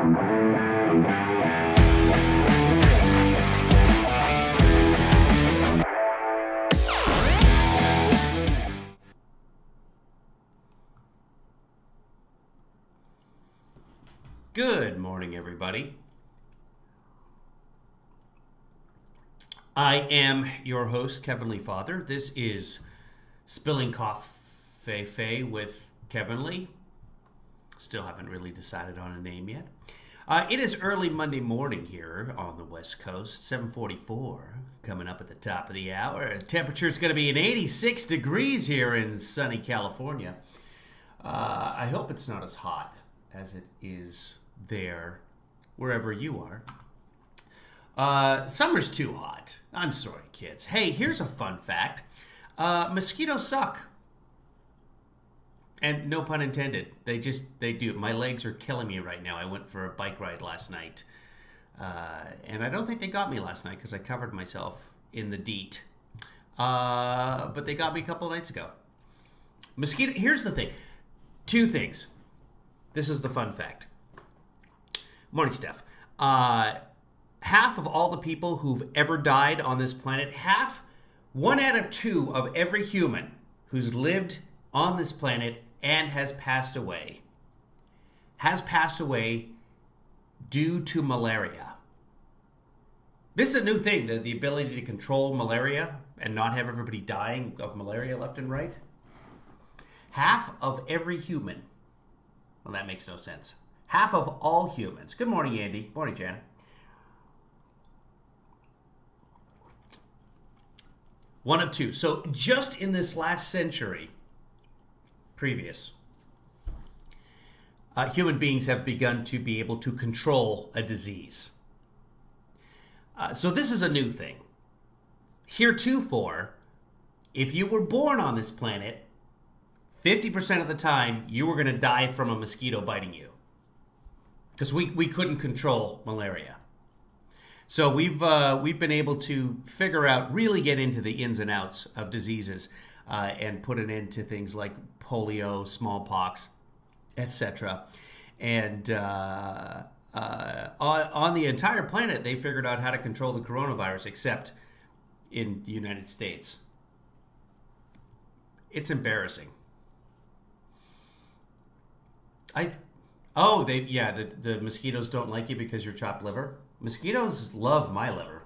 Good morning, everybody. I am your host, Kevin Lee Father. This is Spilling Covfefe with Kevin Lee. Still haven't really decided on a name yet. It is early Monday morning here on the West Coast, 7:44, coming up at the top of the hour. Temperature is going to be 86 degrees here in sunny California. I hope it's not as hot as it is there, wherever you are. Summer's too hot. I'm sorry, kids. Hey, here's a fun fact. Mosquitoes suck. And no pun intended. They do. My legs are killing me right now. I went for a bike ride last night. And I don't think they got me last night because I covered myself in the DEET. But they got me a couple of nights ago. Here's the thing. Two things. This is the fun fact. Morning, Steph. Half of all the people who've ever died on this planet, 1 out of 2 of every human who's lived on this planet and has passed away due to malaria. This is a new thing, the ability to control malaria and not have everybody dying of malaria left and right. Half of every human. Well, that makes no sense. Half of all humans. Good morning, Andy. Morning, Janet. One of 2. So just in this last century, previous, human beings have begun to be able to control a disease. So this is a new thing. Heretofore, if you were born on this planet, 50% of the time you were going to die from a mosquito biting you. Because we couldn't control malaria. So we've been able to figure out, really get into the ins and outs of diseases and put an end to things like polio, smallpox, etc. And on the entire planet, they figured out how to control the coronavirus, except in the United States. It's embarrassing. The mosquitoes don't like you because you're chopped liver. Mosquitoes love my liver.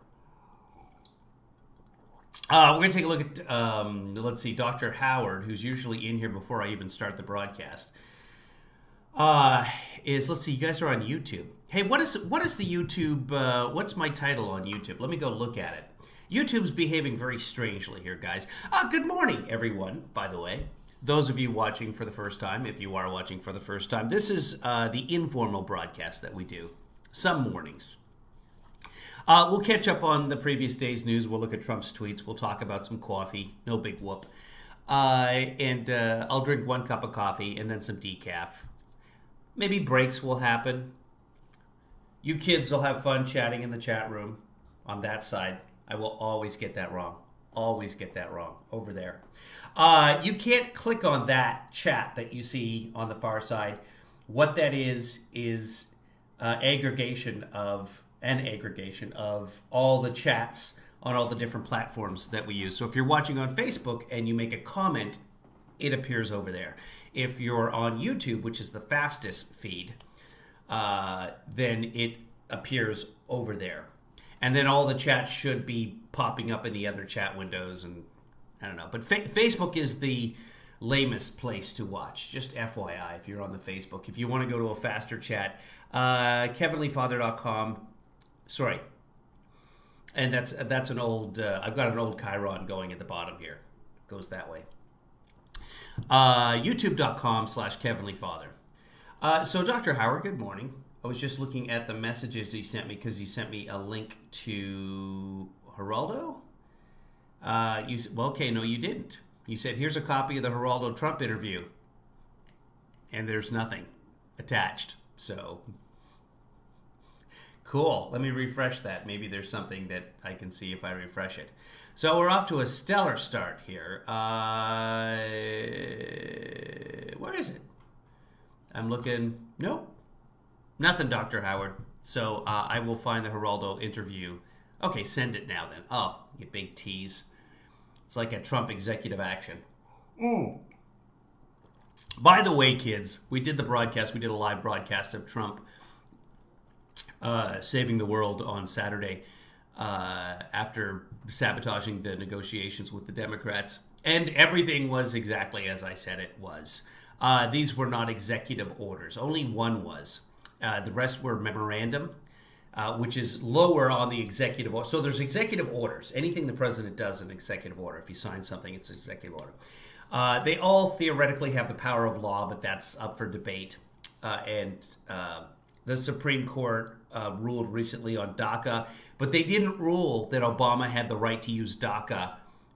We're going to take a look at, let's see, Dr. Howard, who's usually in here before I even start the broadcast. Let's see, you guys are on YouTube. Hey, what is the YouTube, what's my title on YouTube? Let me go look at it. YouTube's behaving very strangely here, guys. Good morning, everyone, by the way. Those of you watching for the first time, if you are watching for the first time, this is the informal broadcast that we do some mornings. We'll catch up on the previous day's news. We'll look at Trump's tweets. We'll talk about some coffee. No big whoop. And I'll drink 1 cup of coffee and then some decaf. Maybe breaks will happen. You kids will have fun chatting in the chat room on that side. I will always get that wrong. Always get that wrong over there. You can't click on that chat that you see on the far side. What that is aggregation of all the chats on all the different platforms that we use. So if you're watching on Facebook and you make a comment, it appears over there. If you're on YouTube, which is the fastest feed, then it appears over there. And then all the chats should be popping up in the other chat windows, and I don't know. But Facebook is the lamest place to watch. Just FYI, if you're on the Facebook. If you want to go to a faster chat, kevinleefather.com. Sorry. And that's an old, I've got an old Chiron going at the bottom here. Goes that way. YouTube.com/kevinleefather. So Dr. Howard, good morning. I was just looking at the messages he sent me because he sent me a link to Geraldo. No, you didn't. You said, here's a copy of the Geraldo Trump interview. And there's nothing attached. So, cool. Let me refresh that. Maybe there's something that I can see if I refresh it. So we're off to a stellar start here. Where is it? I'm looking. Nope. Nothing, Dr. Howard. So I will find the Geraldo interview. Okay, send it now then. Oh, you big tease. It's like a Trump executive action. By the way, kids, we did the broadcast. We did a live broadcast of Trump saving the world on Saturday after sabotaging the negotiations with the Democrats. And everything was exactly as I said it was. These were not executive orders. Only one was. The rest were memorandum, which is lower on the executive order. So there's executive orders. Anything the president does in executive order. If he signs something, it's executive order. They all theoretically have the power of law, but that's up for debate. And the Supreme Court ruled recently on DACA, but they didn't rule that Obama had the right to use DACA,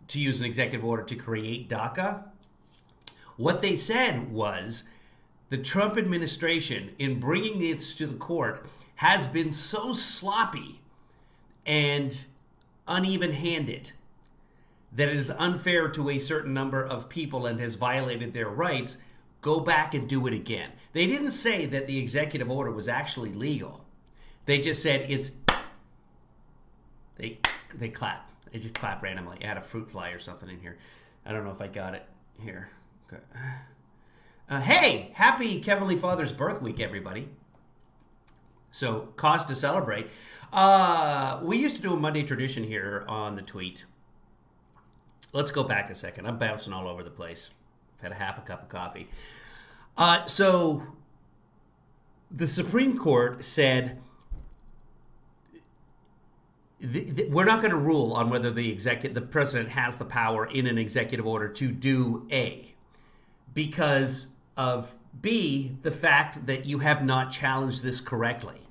to use an executive order to create DACA. What they said was the Trump administration, in bringing this to the court, has been so sloppy and uneven-handed that it is unfair to a certain number of people and has violated their rights. Go back and do it again. They didn't say that the executive order was actually legal. They just said it's... They clap. They just clap randomly. I had a fruit fly or something in here. I don't know if I got it here. Okay. Hey, happy Heavenly Father's birth week, everybody. So, cause to celebrate. We used to do a Monday tradition here on the tweet. Let's go back a second. I'm bouncing all over the place. I've had a half a cup of coffee. So, the Supreme Court said we're not going to rule on whether the president has the power in an executive order to do A, because of B, the fact that you have not challenged this correctly.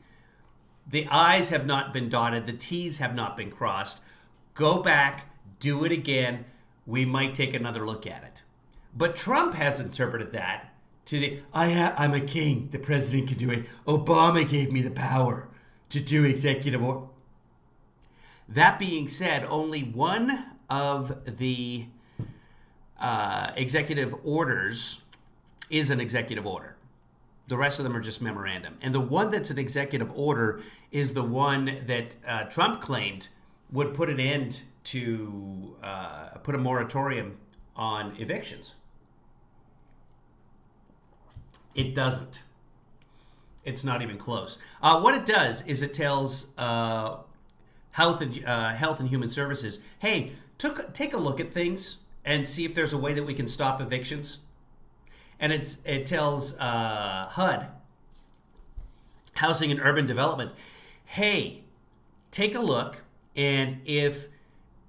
The I's have not been dotted. The T's have not been crossed. Go back, do it again. We might take another look at it. But Trump has interpreted that to, I'm a king. The president can do it. Obama gave me the power to do executive order. That being said, only one of the executive orders is an executive order. The rest of them are just memorandum. And the one that's an executive order is the one that Trump claimed would put an end to, put a moratorium on evictions. It doesn't. It's not even close. What it does is it tells Health and Human Services, hey, take a look at things and see if there's a way that we can stop evictions. And it tells HUD, Housing and Urban Development, hey, take a look, and if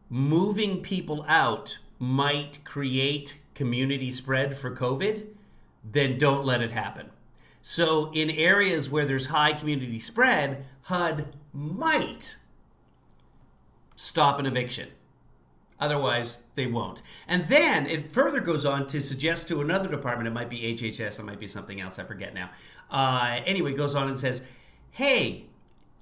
moving people out might create community spread for COVID, then don't let it happen. So in areas where there's high community spread, HUD might stop an eviction. Otherwise, they won't. And then it further goes on to suggest to another department, it might be HHS, it might be something else, I forget now. Anyway, goes on and says, hey,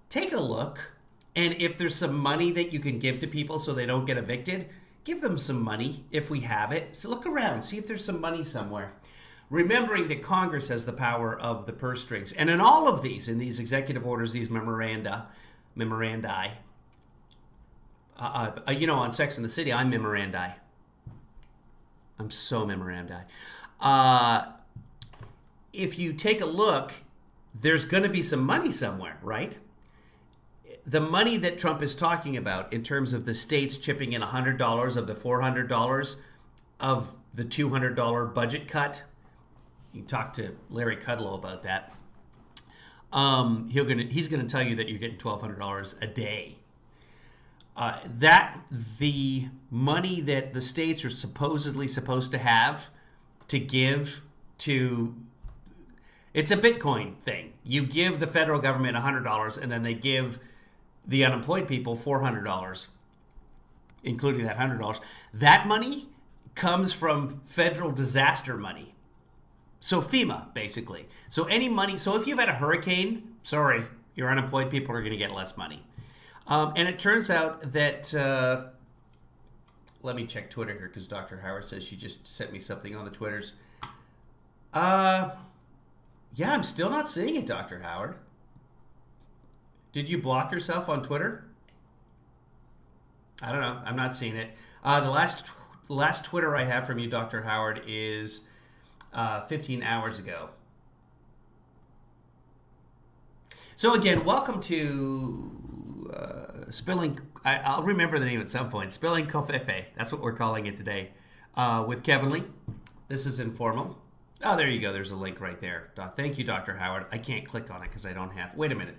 take a look, and if there's some money that you can give to people so they don't get evicted, give them some money if we have it. So look around, see if there's some money somewhere. Remembering that Congress has the power of the purse strings. And in all of these, in these executive orders, these memorandi, on Sex and the City, I'm memorandi. I'm so memorandi. If you take a look, there's going to be some money somewhere, right? The money that Trump is talking about in terms of the states chipping in $100 of the $400 of the $200 budget cut. You can talk to Larry Kudlow about that. He's going to tell you that you're getting $1,200 a day. That the money that the states are supposedly supposed to have to give to, it's a Bitcoin thing. You give the federal government $100 and then they give the unemployed people $400, including that $100. That money comes from federal disaster money. So FEMA, basically. So any money, so if you've had a hurricane, sorry, your unemployed people are going to get less money. And it turns out that, let me check Twitter here because Dr. Howard says she just sent me something on the Twitters. Yeah, I'm still not seeing it, Dr. Howard. Did you block yourself on Twitter? I don't know. I'm not seeing it. The last Twitter I have from you, Dr. Howard, is 15 hours ago. So again, welcome to Spilling. I'll remember the name at some point. Spilling Covfefe. That's what we're calling it today. With Kevin Lee. This is informal. Oh, there you go. There's a link right there. Thank you, Dr. Howard. I can't click on it because I don't have. Wait a minute.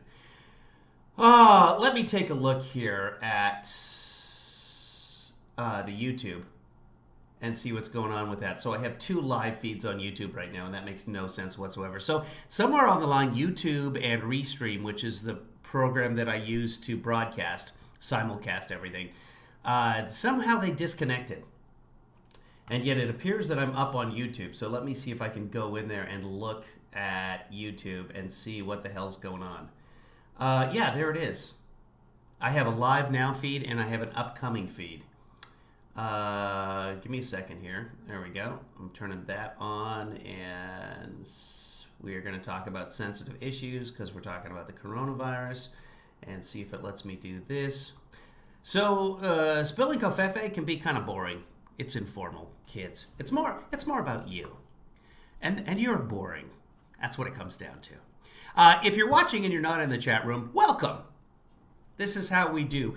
Let me take a look here at the YouTube and see what's going on with that. So I have 2 live feeds on YouTube right now, and that makes no sense whatsoever. So somewhere on the line, YouTube and Restream, which is the program that I use to broadcast, simulcast everything, somehow they disconnected. And yet it appears that I'm up on YouTube. So let me see if I can go in there and look at YouTube and see what the hell's going on. Yeah, there it is. I have a live now feed and I have an upcoming feed. Give me a second here. There we go. I'm turning that on, and we are going to talk about sensitive issues because we're talking about the coronavirus, and see if it lets me do this. So, Spilling Covfefe can be kind of boring. It's informal, kids. It's more about you, and you're boring. That's what it comes down to. If you're watching and you're not in the chat room, welcome. This is how we do.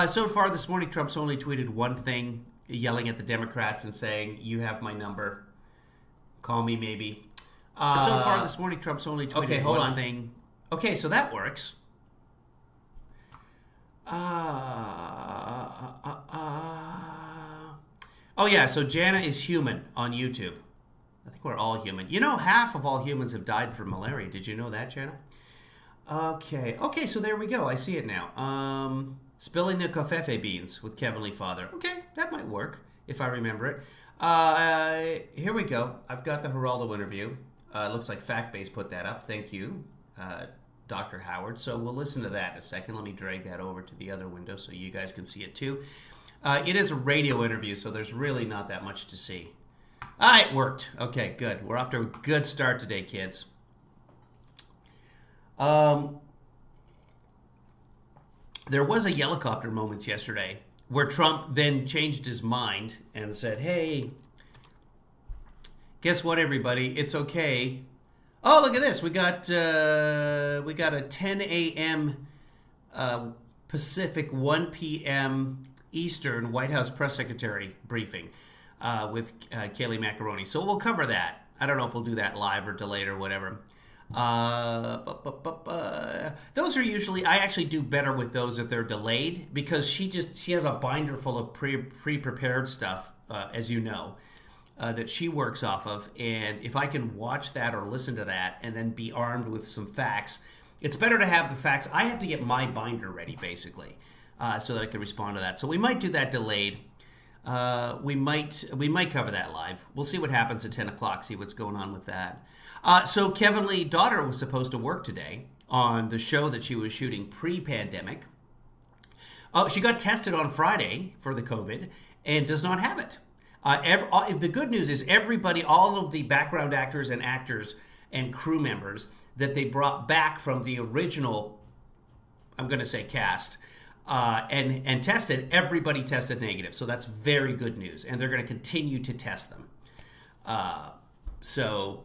So far this morning, Trump's only tweeted one thing, yelling at the Democrats and saying, "You have my number. Call me maybe." So far this morning, Trump's only tweeted one thing. Okay, so that works. Oh yeah, so Jana is human on YouTube. I think we're all human. You know, half of all humans have died from malaria. Did you know that, Jana? Okay, so there we go. I see it now. Spilling the Covfefe beans with Kevin Lee Father. Okay, that might work if I remember it. Here we go. I've got the Geraldo interview. It looks like Factbase put that up. Thank you, Dr. Howard. So we'll listen to that in a second. Let me drag that over to the other window so you guys can see it too. It is a radio interview, so there's really not that much to see. It worked. Okay, good. We're off to a good start today, kids. There was a helicopter moments yesterday where Trump then changed his mind and said, "Hey, guess what, everybody? It's okay. Oh, look at this. We got a 10 a.m. Pacific, 1 p.m. Eastern White House press secretary briefing with Kayleigh Macaroni. So we'll cover that. I don't know if we'll do that live or delayed or whatever. Those are usually, I actually do better with those if they're delayed, because she has a binder full of pre-prepared stuff, as you know, that she works off of, and if I can watch that or listen to that and then be armed with some facts, it's better to have the facts. I have to get my binder ready, basically, so that I can respond to that. So we might do that delayed. We might cover that live. We'll see what happens at 10 o'clock, see what's going on with that. So Kevin Lee's daughter was supposed to work today on the show that she was shooting pre-pandemic. She got tested on Friday for the COVID and does not have it. The good news is everybody, all of the background actors and crew members that they brought back from the original, I'm going to say cast, and tested, everybody tested negative. So that's very good news. And they're going to continue to test them. So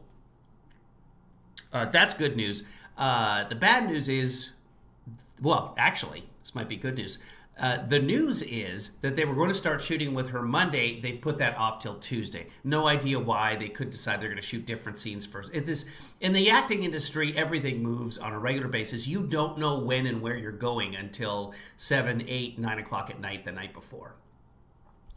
that's good news. The bad news is, well, actually, this might be good news. The news is that they were going to start shooting with her Monday. They've put that off till Tuesday. No idea why. They could decide they're going to shoot different scenes first. In the acting industry, everything moves on a regular basis. You don't know when and where you're going until 7, 8, 9 o'clock at night the night before.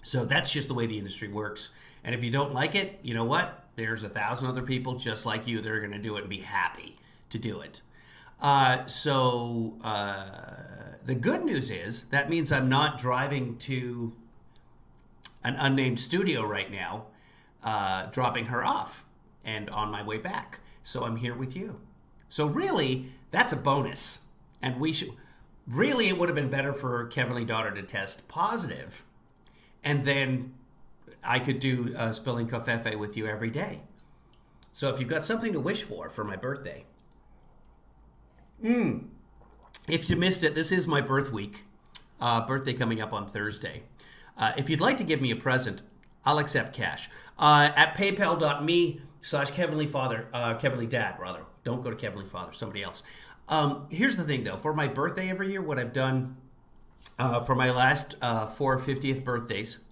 So that's just the way the industry works. And if you don't like it, you know what? There's 1,000 other people just like you that are going to do it and be happy to do it. The good news is that means I'm not driving to an unnamed studio right now, dropping her off and on my way back. So I'm here with you. So really, that's a bonus. And really, it would have been better for Kevin Lee's daughter to test positive, and then I could do Spilling Covfefe with you every day. So if you've got something to wish for my birthday, If you missed it, this is my birth week. Birthday coming up on Thursday. If you'd like to give me a present, I'll accept cash. At paypal.me/Kevinly Father, Kevinly Dad, rather. Don't go to Kevinly Father, somebody else. Here's the thing, though. For my birthday every year, what I've done for my last 4 50th birthdays,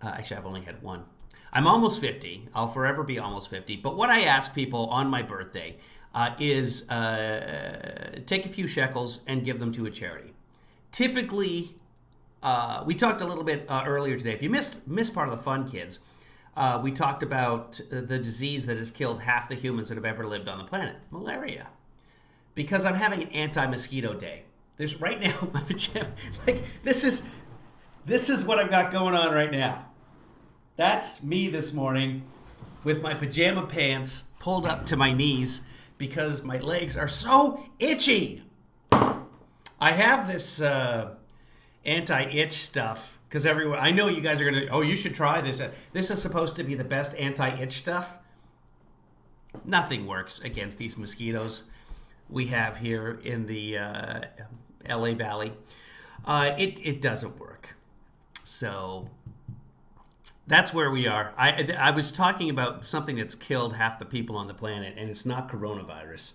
actually, I've only had one. I'm almost 50. I'll forever be almost 50. But what I ask people on my birthday is take a few shekels and give them to a charity. Typically, we talked a little bit earlier today. If you missed part of the fun, kids, we talked about the disease that has killed half the humans that have ever lived on the planet, malaria. Because I'm having an anti-mosquito day. There's right now my pajama. Like this is what I've got going on right now. That's me this morning with my pajama pants pulled up to my knees because my legs are so itchy. I have this anti-itch stuff because everyone, I know you guys are going to, you should try this. This is supposed to be the best anti-itch stuff. Nothing works against these mosquitoes we have here in the LA Valley. It doesn't work. So that's where we are. I was talking about something that's killed half the people on the planet, and it's not coronavirus.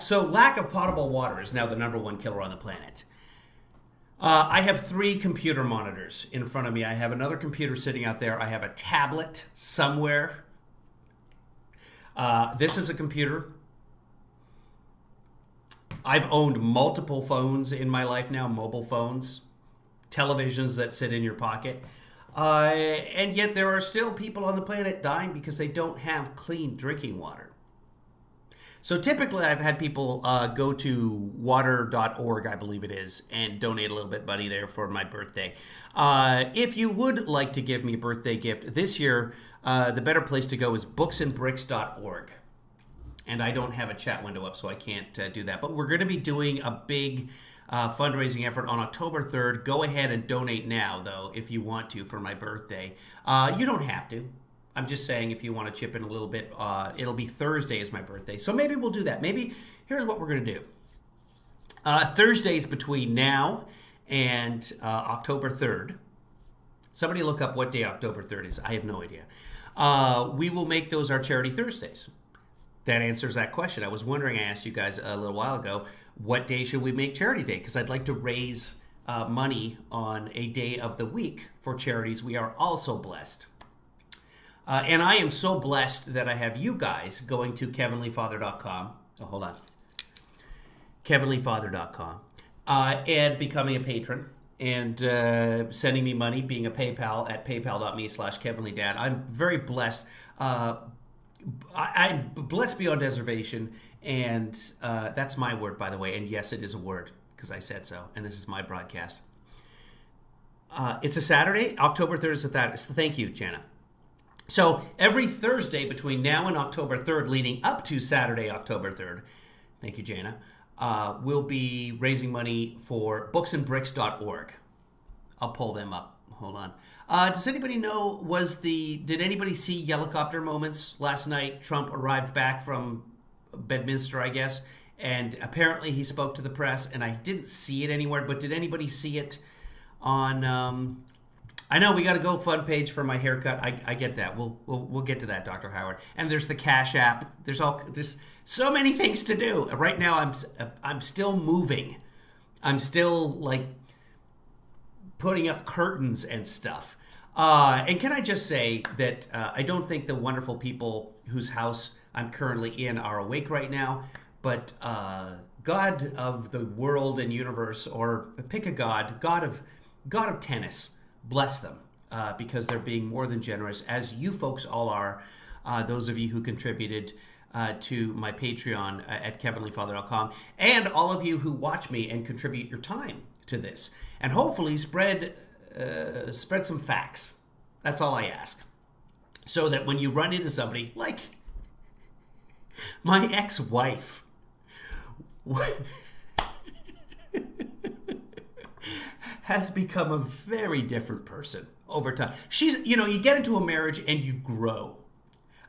So lack of potable water is now the number one killer on the planet. I have 3 computer monitors in front of me. I have another computer sitting out there. I have a tablet somewhere. This is a computer. I've owned multiple phones in my life now, mobile phones, televisions that sit in your pocket. And yet there are still people on the planet dying because they don't have clean drinking water. So typically I've had people go to water.org, I believe it is, and donate a little bit money there for my birthday. If you would like to give me a birthday gift this year, the better place to go is booksandbricks.org. And I don't have a chat window up, so I can't do that. But we're going to be doing a big fundraising effort on October 3rd. Go ahead and donate now, though, if you want to, for my birthday. You don't have to. I'm just saying if you want to chip in a little bit, it'll be Thursday is my birthday. So maybe we'll do that. Maybe here's what we're going to do. Thursdays between now and October 3rd. Somebody look up what day October 3rd is. I have no idea. We will make those our charity Thursdays. That answers that question. I was wondering, I asked you guys a little while ago, what day should we make Charity Day? Because I'd like to raise money on a day of the week for charities we are also blessed. And I am so blessed that I have you guys going to kevinlyfather.com. Oh, hold on. kevinlyfather.com. And becoming a patron and sending me money, being a PayPal at paypal.me/KevinlyDad. I'm very blessed. I'm blessed beyond reservation, and that's my word, by the way. And yes, it is a word, because I said so, and this is my broadcast. It's a Saturday. October 3rd is a Saturday. Thank you, Jana. So every Thursday between now and October 3rd, leading up to Saturday, October 3rd, thank you, Jana, we'll be raising money for booksandbricks.org. I'll pull them up. Hold on. Does anybody know, did anybody see helicopter moments last night? Trump arrived back from Bedminster, I guess, and apparently he spoke to the press, and I didn't see it anywhere, but did anybody see it on, I know we got a GoFund page for my haircut. I get that. We'll get to that, Dr. Howard. And there's the Cash App. There's so many things to do. Right now I'm still moving. I'm still like putting up curtains and stuff. And can I just say that I don't think the wonderful people whose house I'm currently in are awake right now, but God of the world and universe, or pick a God of tennis, bless them, because they're being more than generous, as you folks all are, those of you who contributed to my Patreon at kevinlyfather.com, and all of you who watch me and contribute your time to this. And hopefully spread some facts. That's all I ask. So that when you run into somebody like my ex-wife, has become a very different person over time. You get into a marriage and you grow.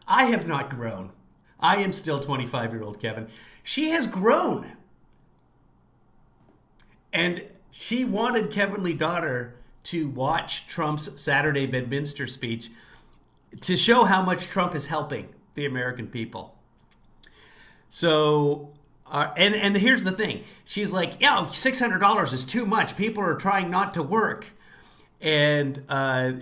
I have not grown. I am still 25-year-old Kevin. She has grown. And she wanted Kevin Lee daughter to watch Trump's Saturday Bedminster speech to show how much Trump is helping the American people. So, and here's the thing. She's like, yeah, $600 is too much. People are trying not to work. And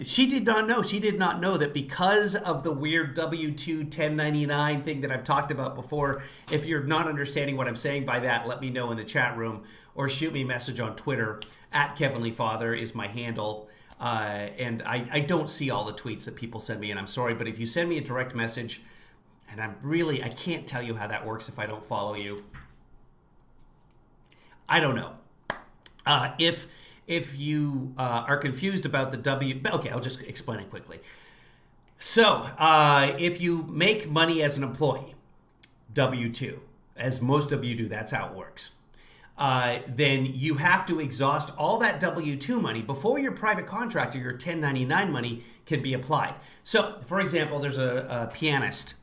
she did not know. She did not know that because of the weird W-2 1099 thing that I've talked about before. If you're not understanding what I'm saying by that, let me know in the chat room or shoot me a message on Twitter. @KevinLeeFather is my handle. And I don't see all the tweets that people send me, and I'm sorry. But if you send me a direct message, and I can't tell you how that works if I don't follow you. I don't know. If you are confused about the okay, I'll just explain it quickly. So, if you make money as an employee, W-2, as most of you do, that's how it works, then you have to exhaust all that W-2 money before your private contractor, your 1099 money, can be applied. So, for example, there's a pianist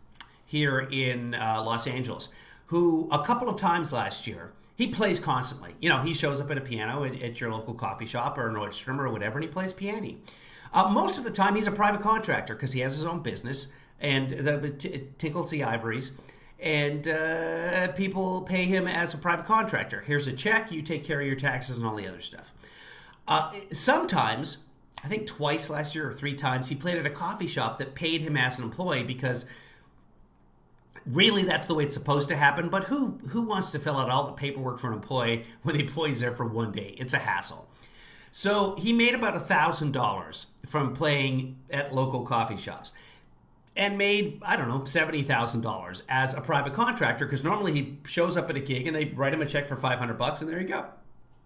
here in Los Angeles who a couple of times last year, he plays constantly. You know, he shows up at a piano at your local coffee shop or an Nordstrom or whatever, and he plays piano. Most of the time, he's a private contractor because he has his own business and tinkles the ivories, and people pay him as a private contractor. Here's a check, you take care of your taxes and all the other stuff. Sometimes, I think twice last year or 3 times, he played at a coffee shop that paid him as an employee because really, that's the way it's supposed to happen, but who wants to fill out all the paperwork for an employee when the employee's there for 1 day? It's a hassle. So he made about $1,000 from playing at local coffee shops and made, I don't know, $70,000 as a private contractor because normally he shows up at a gig and they write him a check for $500 and there you go.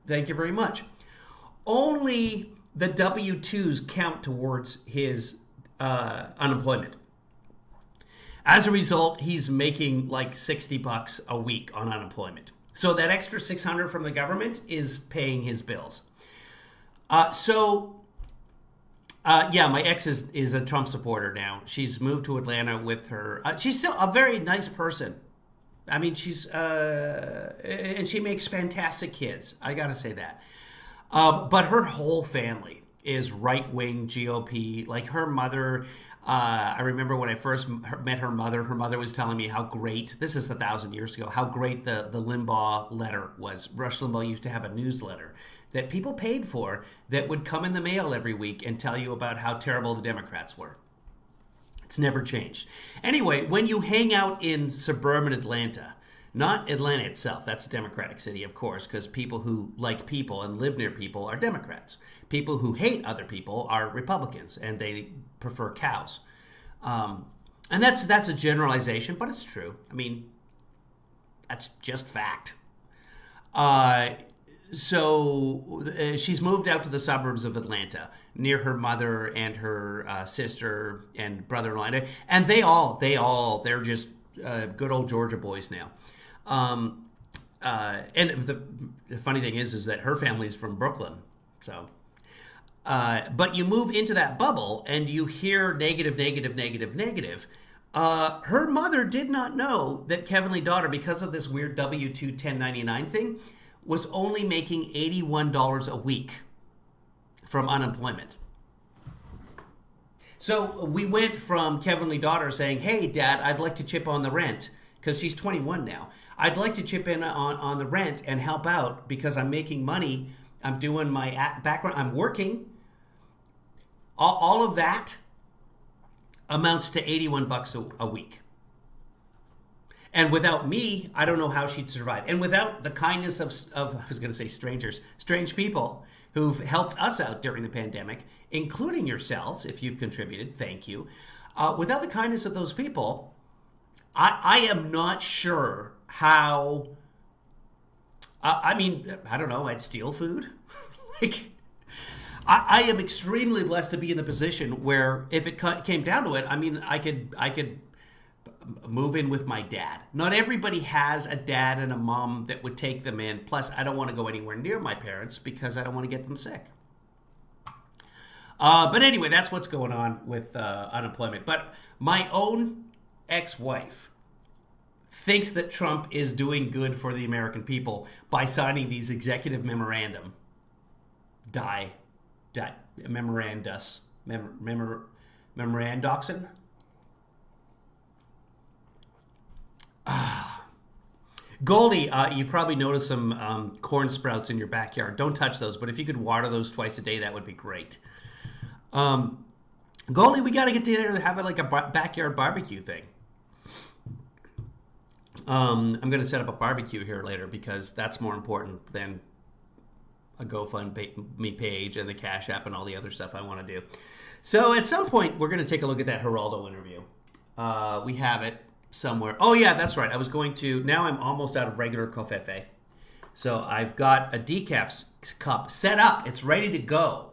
Thank you very much. Only the W-2s count towards his unemployment. As a result, he's making like $60 a week on unemployment. So that extra $600 from the government is paying his bills. Yeah, my ex is a Trump supporter now. She's moved to Atlanta with her. She's still a very nice person. I mean, and she makes fantastic kids. I gotta say that. But her whole family is right-wing GOP. Like her mother. I remember when I first met her mother was telling me how great, this is 1,000 years ago, how great the Limbaugh letter was. Rush Limbaugh used to have a newsletter that people paid for that would come in the mail every week and tell you about how terrible the Democrats were. It's never changed. Anyway, when you hang out in suburban Atlanta, not Atlanta itself, that's a Democratic city, of course, because people who like people and live near people are Democrats. People who hate other people are Republicans, and they prefer cows. And that's a generalization, but it's true. I mean, that's just fact. So she's moved out to the suburbs of Atlanta, near her mother and her sister and brother-in-law, and they're just good old Georgia boys now. And the funny thing is that her family's from Brooklyn. So, but you move into that bubble and you hear negative. Her mother did not know that Kevin Lee daughter, because of this weird W-2 1099 thing, was only making $81 a week from unemployment. So we went from Kevin Lee daughter saying, hey, Dad, I'd like to chip on the rent, because she's 21 now. I'd like to chip in on the rent and help out because I'm making money. I'm doing my background. I'm working. All of that amounts to $81 a week. And without me, I don't know how she'd survive. And without the kindness of I was going to say strangers, strange people who've helped us out during the pandemic, including yourselves, if you've contributed, thank you. Without the kindness of those people, I am not sure how. I mean, I don't know. I'd steal food. I am extremely blessed to be in the position where, if it came down to it, I mean, I could move in with my dad. Not everybody has a dad and a mom that would take them in. Plus, I don't want to go anywhere near my parents because I don't want to get them sick. But anyway, that's what's going on with unemployment. But my own ex-wife thinks that Trump is doing good for the American people by signing these executive memorandoxin. Goldie, you probably noticed some corn sprouts in your backyard. Don't touch those, but if you could water those twice a day, that would be great. Goldie, we got to get together and have it like a backyard barbecue thing. I'm going to set up a barbecue here later because that's more important than a GoFundMe page and the Cash App and all the other stuff I want to do. So at some point, we're going to take a look at that Geraldo interview. We have it somewhere. Oh, yeah, that's right. I was going to... Now I'm almost out of regular Covfefe. So I've got a decaf cup set up. It's ready to go.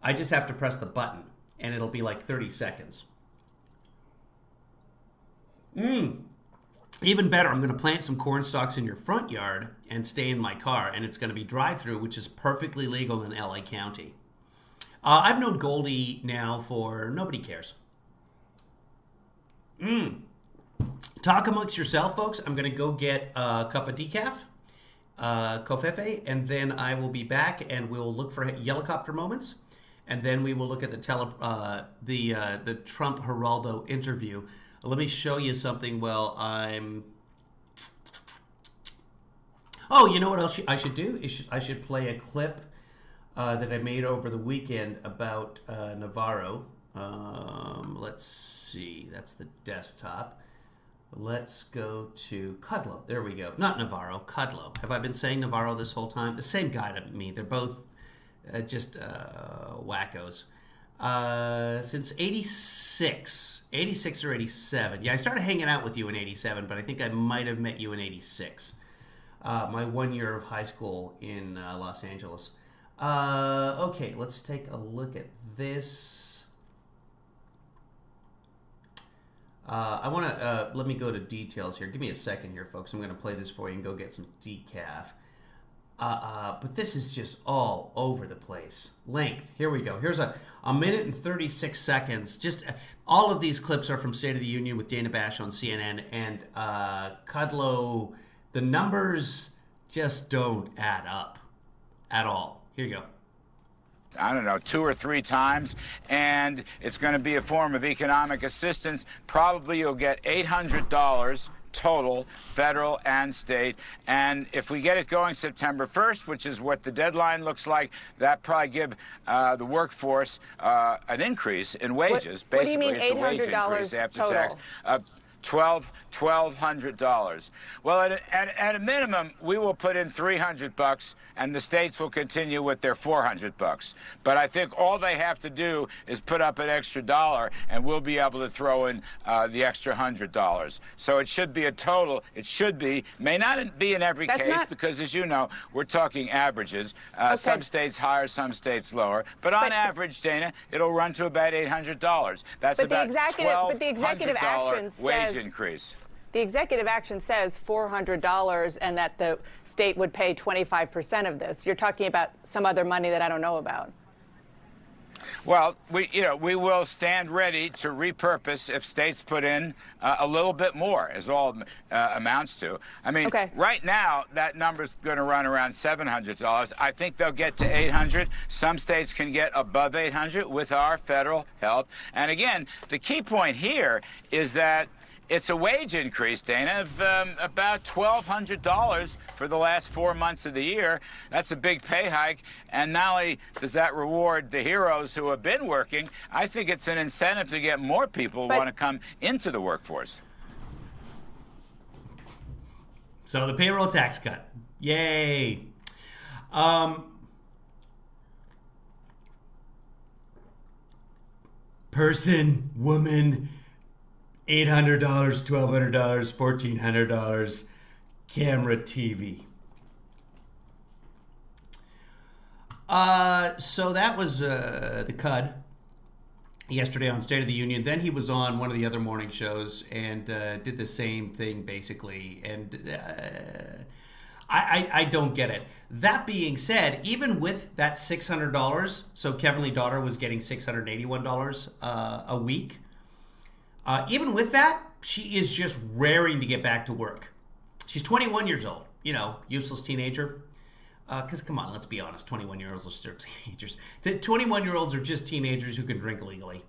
I just have to press the button, and it'll be like 30 seconds. Even better, I'm going to plant some corn stalks in your front yard and stay in my car, and it's going to be drive-through, which is perfectly legal in LA County. I've known Goldie now for... Nobody cares. Talk amongst yourself, folks. I'm going to go get a cup of decaf, Covfefe, and then I will be back, and we'll look for helicopter moments, and then we will look at the Trump Geraldo interview. Let me show you something while I'm... Oh, you know what else I should do? I should play a clip that I made over the weekend about Navarro. Let's see. That's the desktop. Let's go to Kudlow. There we go. Not Navarro, Kudlow. Have I been saying Navarro this whole time? The same guy to me. They're both just wackos. Since 86 or 87. Yeah, I started hanging out with you in 87, but I think I might have met you in 86. My 1 year of high school in Los Angeles. Okay, let's take a look at this. I want to, let me go to details here. Give me a second here, folks. I'm going to play this for you and go get some decaf. But this is just all over the place. Length. Here we go. Here's a minute and 36 seconds. Just all of these clips are from State of the Union with Dana Bash on CNN. And Kudlow, the numbers just don't add up at all. Here you go. I don't know, 2 or 3 times, and it's going to be a form of economic assistance. Probably you'll get $800 total, federal and state. And if we get it going September 1st, which is what the deadline looks like, that probably give the workforce an increase in wages. What do you mean Basically, it's a wage increase after total? tax. $1,200. Well, at a minimum, we will put in $300, and the states will continue with their $400. But I think all they have to do is put up an extra $1, and we'll be able to throw in the extra $100. So it should be a total. It should be, may not be in every case, because as you know, we're talking averages. Okay. Some states higher, some states lower. But on average, Dana, it'll run to about $800. That's about the executive action wage says increase. the executive action says $400 and that the state would pay 25% of this. You're talking about some other money that I don't know about. Well, we will stand ready to repurpose if states put in a little bit more, is all amounts to. I mean, right now, that number's going to run around $700. I think they'll get to $800. Some states can get above $800 with our federal help. And again, the key point here is that it's a wage increase, Dana, of about $1,200 for the last 4 months of the year. That's a big pay hike. And not only does that reward the heroes who have been working, I think it's an incentive to get more people who want to come into the workforce. So the payroll tax cut. Yay. Person, woman, $800, $1,200, $1,400, camera, TV. So that was the CUD yesterday on State of the Union. Then he was on one of the other morning shows and did the same thing basically. And I don't get it. That being said, even with that $600, so Kevin Lee Daughter was getting $681 a week. Even with that, she is just raring to get back to work. She's 21 years old, useless teenager. Because, come on, let's be honest, 21-year-olds are still teenagers. The 21-year-olds are just teenagers who can drink legally.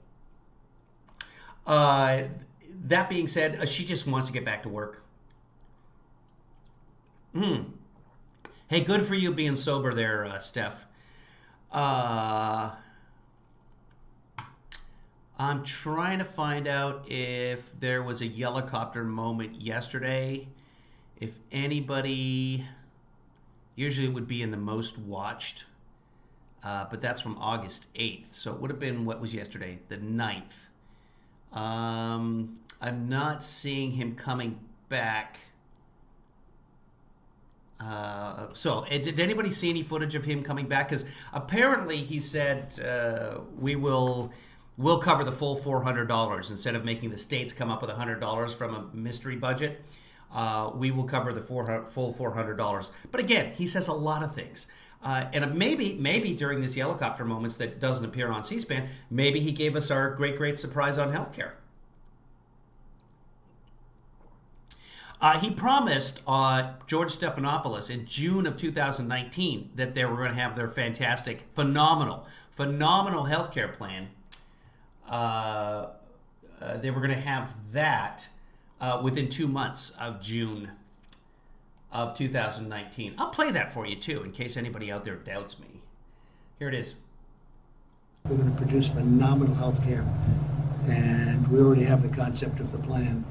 That being said, she just wants to get back to work. Hey, good for you being sober there, Steph. I'm trying to find out if there was a helicopter moment yesterday. If anybody... Usually it would be in the most watched, but that's from August 8th. So it would have been, what was yesterday? The 9th. I'm not seeing him coming back. So did anybody see any footage of him coming back? Because apparently he said we'll cover the full $400 instead of making the states come up with $100 from a mystery budget. We will cover the full $400. But again, he says a lot of things. And maybe during this helicopter moments that doesn't appear on C-SPAN, maybe he gave us our great surprise on healthcare. He promised George Stephanopoulos in June of 2019 that they were going to have their fantastic, phenomenal healthcare plan. They were going to have that within 2 months of June of 2019. I'll play that for you, too, in case anybody out there doubts me. Here it is. We're going to produce phenomenal health care, and we already have the concept of the plan,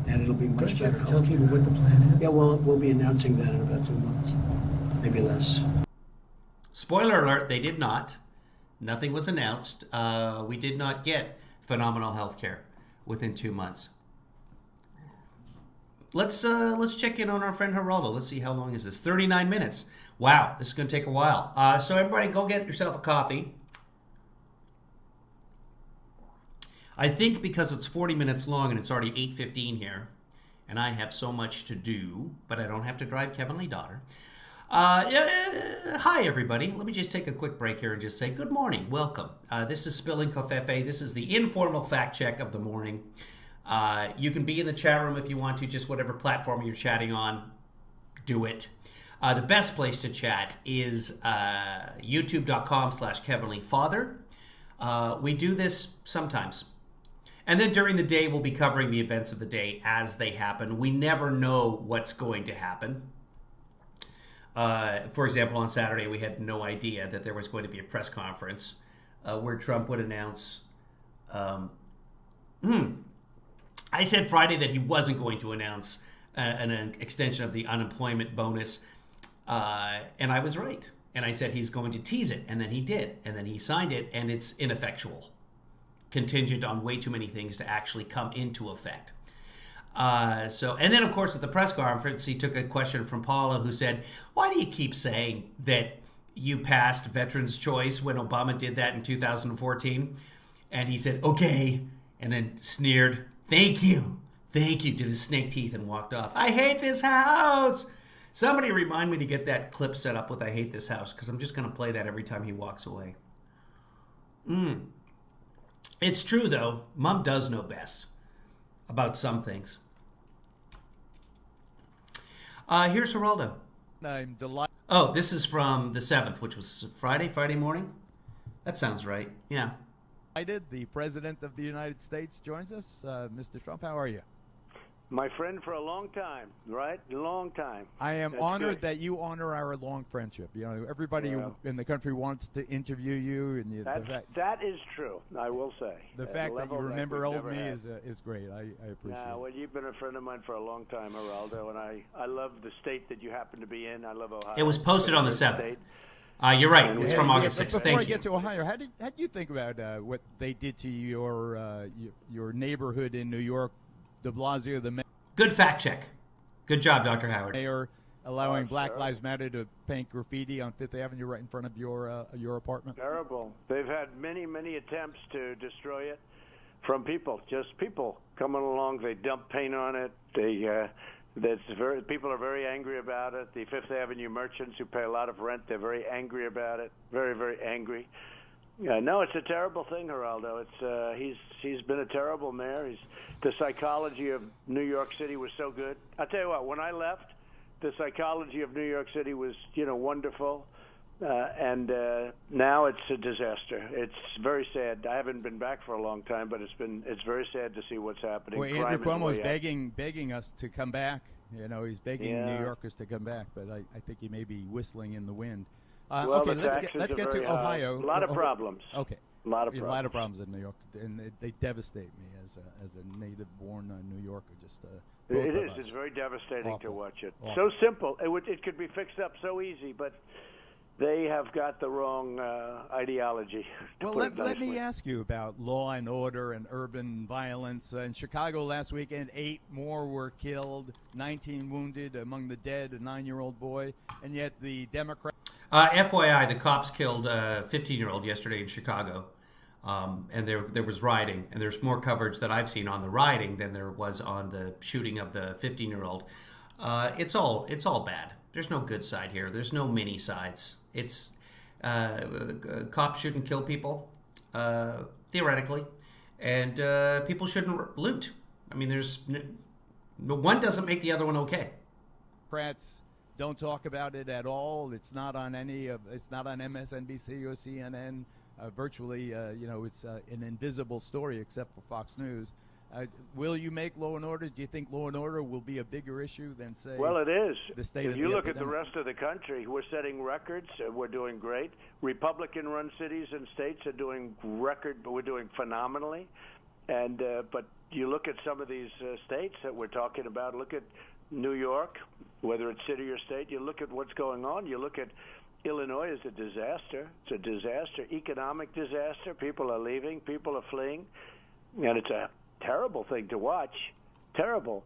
and it'll be much better health care. What the plan is? Yeah, well, we'll be announcing that in about 2 months, maybe less. Spoiler alert, they did not. Nothing was announced. We did not get phenomenal health care within 2 months. Let's check in on our friend Geraldo. Let's see, how long is this? 39 minutes. Wow, this is going to take a while. So everybody go get yourself a coffee. I think because it's 40 minutes long and it's already 8:15 here, and I have so much to do, but I don't have to drive Kevin Lee daughter. Hi, everybody. Let me just take a quick break here and just say good morning. Welcome. This is Spilling Covfefe. This is the informal fact check of the morning. You can be in the chat room if you want to, just whatever platform you're chatting on, do it. The best place to chat is youtube.com/KevinLeeFather. We do this sometimes. And then during the day, we'll be covering the events of the day as they happen. We never know what's going to happen. For example, on Saturday, we had no idea that there was going to be a press conference where Trump would announce... I said Friday that he wasn't going to announce an extension of the unemployment bonus, and I was right. And I said he's going to tease it, and then he did. And then he signed it, and it's ineffectual, contingent on way too many things to actually come into effect. And then, of course, at the press conference, he took a question from Paula, who said, why do you keep saying that you passed Veterans' Choice when Obama did that in 2014? And he said, okay, and then sneered, thank you, did his snake teeth and walked off. I hate this house. Somebody remind me to get that clip set up with I hate this house, because I'm just going to play that every time he walks away. It's true, though. Mom does know best about some things. Here's Geraldo. I'm delighted. Oh, this is from the 7th, which was Friday morning? That sounds right, yeah. The President of the United States joins us. Mr. Trump, how are you? My friend for a long time, right? A long time. I am honored that you honor our long friendship. You know, everybody in the country wants to interview you, and that is true. I will say the fact that you remember old me is great. I appreciate it. Well, you've been a friend of mine for a long time, Geraldo, and I love the state that you happen to be in. I love Ohio. It was posted on the 7th. You're right. It's from August 6th. Before I get to Ohio, how did you think about what they did to your neighborhood in New York, De Blasio, the mayor? Good fact check. Good job, Dr. Howard. Mayor allowing Black Lives Matter to paint graffiti on Fifth Avenue right in front of your apartment. Terrible. They've had many attempts to destroy it from people. Just people coming along. They dump paint on it. People are very angry about it. The Fifth Avenue merchants who pay a lot of rent, they're very angry about it. Very angry. Yeah, no, it's a terrible thing, Geraldo. He's been a terrible mayor. The psychology of New York City was so good. I'll tell you what, when I left, the psychology of New York City was, wonderful. And now it's a disaster. It's very sad. I haven't been back for a long time, but it's very sad to see what's happening. Well, Andrew Cuomo's begging us to come back. He's begging New Yorkers to come back, but I think he may be whistling in the wind. Okay, let's get to Ohio. A lot of problems. Okay. A lot of problems in New York, and they devastate me as a native-born New Yorker. It is. It's very devastating to watch it. Awful. So simple. It could be fixed up so easy, but they have got the wrong ideology. Well, let me ask you about law and order and urban violence. In Chicago last weekend, 8 more were killed, 19 wounded, among the dead, a 9-year-old boy, and yet the Democrats... FYI, the cops killed a 15-year-old yesterday in Chicago, and there was rioting, and there's more coverage that I've seen on the rioting than there was on the shooting of the 15-year-old. It's all bad. There's no good side here. There's no mini sides. It's cops shouldn't kill people, theoretically, and people shouldn't loot. I mean, one doesn't make the other one okay. Democrats don't talk about it at all. It's not on it's not on MSNBC or CNN. Virtually, it's an invisible story except for Fox News. Will you make law and order? Do you think law and order will be a bigger issue than, say, well, it is. The state if of you the look epidemic? At the rest of the country, we're setting records. We're doing great. Republican-run cities and states are doing but we're doing phenomenally. And but you look at some of these states that we're talking about. Look at New York, whether it's city or state. You look at what's going on. You look at Illinois is a disaster. It's a disaster, economic disaster. People are leaving. People are fleeing. And it's a terrible thing to watch. Terrible.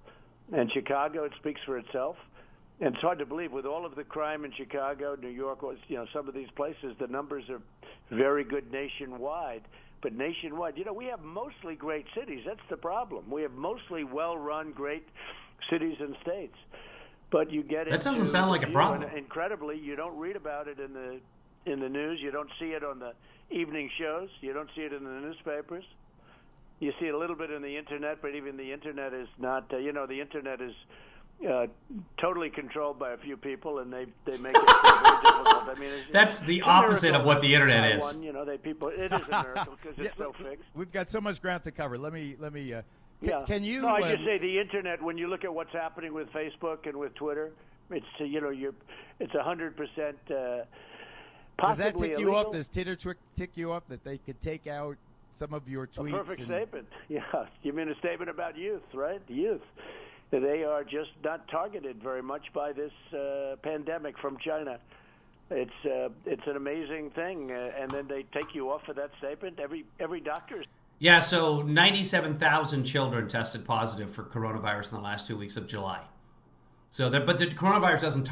And Chicago, it speaks for itself. And it's hard to believe with all of the crime in Chicago, New York, some of these places, the numbers are very good nationwide. But nationwide, we have mostly great cities. That's the problem. We have mostly well-run, great cities and states. But you get that doesn't sound like a problem. Incredibly, you don't read about it in the news. You don't see it on the evening shows. You don't see it in the newspapers. You see it a little bit in the internet, but even the internet is not. The internet is totally controlled by a few people, and they make it very difficult. I mean, that's the opposite of what the internet is. It is a miracle because it's so fixed. We've got so much ground to cover. Let me. Can you? No, I just say the internet. When you look at what's happening with Facebook and with Twitter, it's it's 100%. Does that tick you off? Does Twitter tick you off that they could take out some of your tweets? A perfect statement. Yeah, you mean a statement about youth, right? The youth. They are just not targeted very much by this pandemic from China. It's an amazing thing, and then they take you off of that statement. Every doctor. Yeah, so 97,000 children tested positive for coronavirus in the last 2 weeks of July. So, but the coronavirus doesn't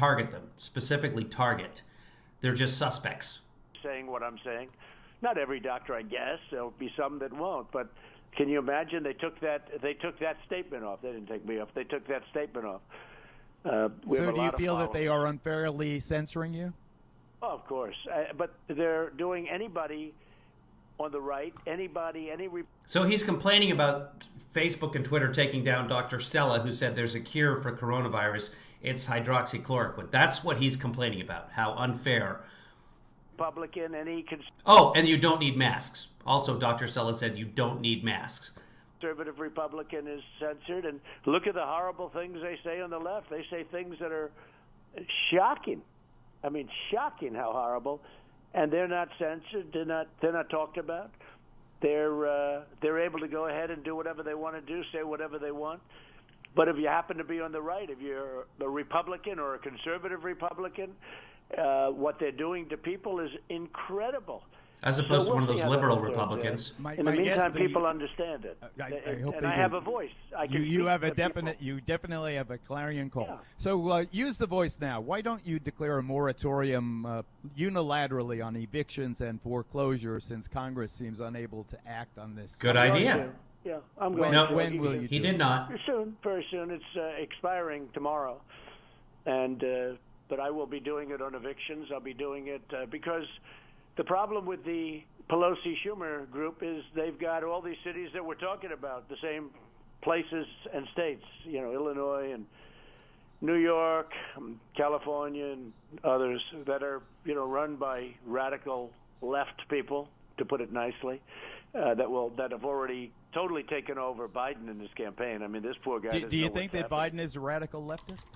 specifically target. They're just suspects. Saying what I'm saying. Not every doctor, I guess. There'll be some that won't. But can you imagine they took that statement off? They didn't take me off. They took that statement off. So do you feel that they are unfairly censoring you? Oh, of course. But they're doing anybody on the right, So he's complaining about Facebook and Twitter taking down Dr. Stella, who said there's a cure for coronavirus. It's hydroxychloroquine. That's what he's complaining about, how unfair. Republican, and you don't need masks. Also, Dr. Stella said you don't need masks. Conservative Republican is censored, and look at the horrible things they say on the left. They say things that are shocking. I mean, shocking how horrible. And they're not censored. They're not talked about. They're able to go ahead and do whatever they want to do, say whatever they want. But if you happen to be on the right, if you're a Republican or a conservative Republican, what they're doing to people is incredible. As opposed to one of those liberal Republicans. In the meantime, people understand it. I have a voice. You definitely have a clarion call. Yeah. So use the voice now. Why don't you declare a moratorium unilaterally on evictions and foreclosure, since Congress seems unable to act on this? Good idea. Yeah, I'm going to. When will you? He did not. Soon, very soon. It's expiring tomorrow, and but I will be doing it on evictions. I'll be doing it because the problem with the Pelosi Schumer group is they've got all these cities that we're talking about, the same places and states, Illinois and New York, California, and others that are, run by radical left people, to put it nicely, that have already totally taken over Biden in this campaign. I mean, this poor guy. Do you think that Biden is a radical leftist?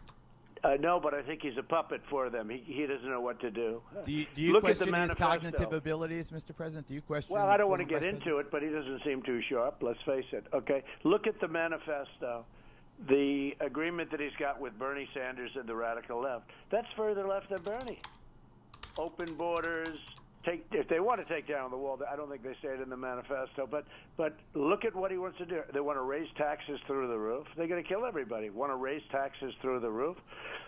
No, but I think he's a puppet for them. He doesn't know what to do. Do you question his cognitive abilities, Mr. President? Do you question? Well, I don't want to get into it, but he doesn't seem too sharp. Let's face it. Okay, look at the manifesto. The agreement that he's got with Bernie Sanders and the radical left. That's further left than Bernie. Open borders. If they want to take down the wall, I don't think they say it in the manifesto, but look at what he wants to do. They want to raise taxes through the roof. They're going to kill everybody. Want to raise taxes through the roof,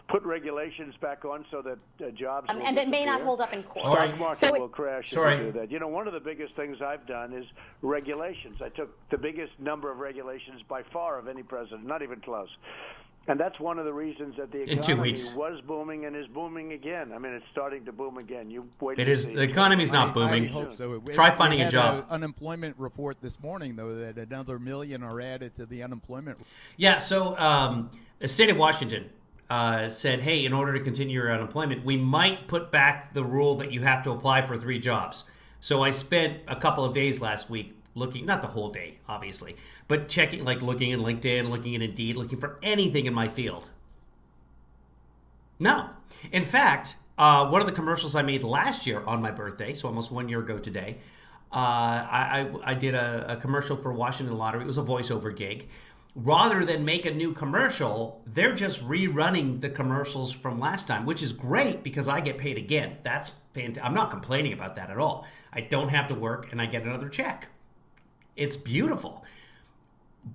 put regulations back on so that jobs will and it may not hold up in court. Stock market will crash if you do that. One of the biggest things I've done is regulations. I took the biggest number of regulations by far of any president, not even close. And that's one of the reasons that the economy was booming and is booming again. I mean, it's starting to boom again. You wait. It is. The economy's not booming. I hope so. Try finding a job. Unemployment report this morning, though, that another million are added to the unemployment. Yeah. So the state of Washington said, hey, in order to continue your unemployment, we might put back the rule that you have to apply for 3 jobs. So I spent a couple of days last week looking, not the whole day, obviously, but checking, looking in LinkedIn, looking in Indeed, looking for anything in my field. No. In fact, one of the commercials I made last year on my birthday, so almost 1 year ago today, I did a commercial for Washington Lottery. It was a voiceover gig. Rather than make a new commercial, they're just rerunning the commercials from last time, which is great because I get paid again. That's fantastic. I'm not complaining about that at all. I don't have to work and I get another check. It's beautiful.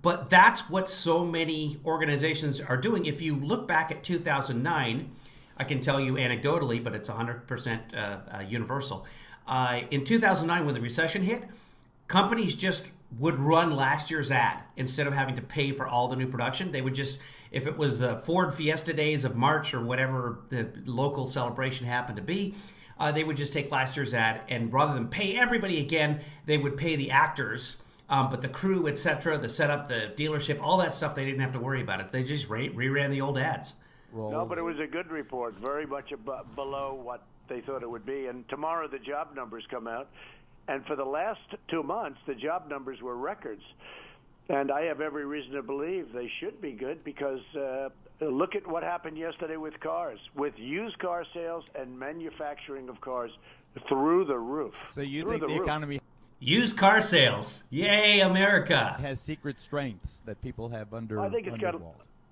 But that's what so many organizations are doing. If you look back at 2009, I can tell you anecdotally, but it's 100% universal. In 2009, when the recession hit, companies just would run last year's ad instead of having to pay for all the new production. They would just, if it was the Ford Fiesta Days of March or whatever the local celebration happened to be, they would just take last year's ad, and rather than pay everybody again, they would pay the actors. But the crew, etc., the setup, the dealership, all that stuff, they didn't have to worry about it. They just reran the old ads. No, but it was a good report, very much below what they thought it would be. And tomorrow the job numbers come out. And for the last 2 months, the job numbers were records. And I have every reason to believe they should be good because look at what happened yesterday with cars, with used car sales and manufacturing of cars through the roof. So you think the economy... Used car sales. Yay, America. Has secret strengths that people have under I think it's got.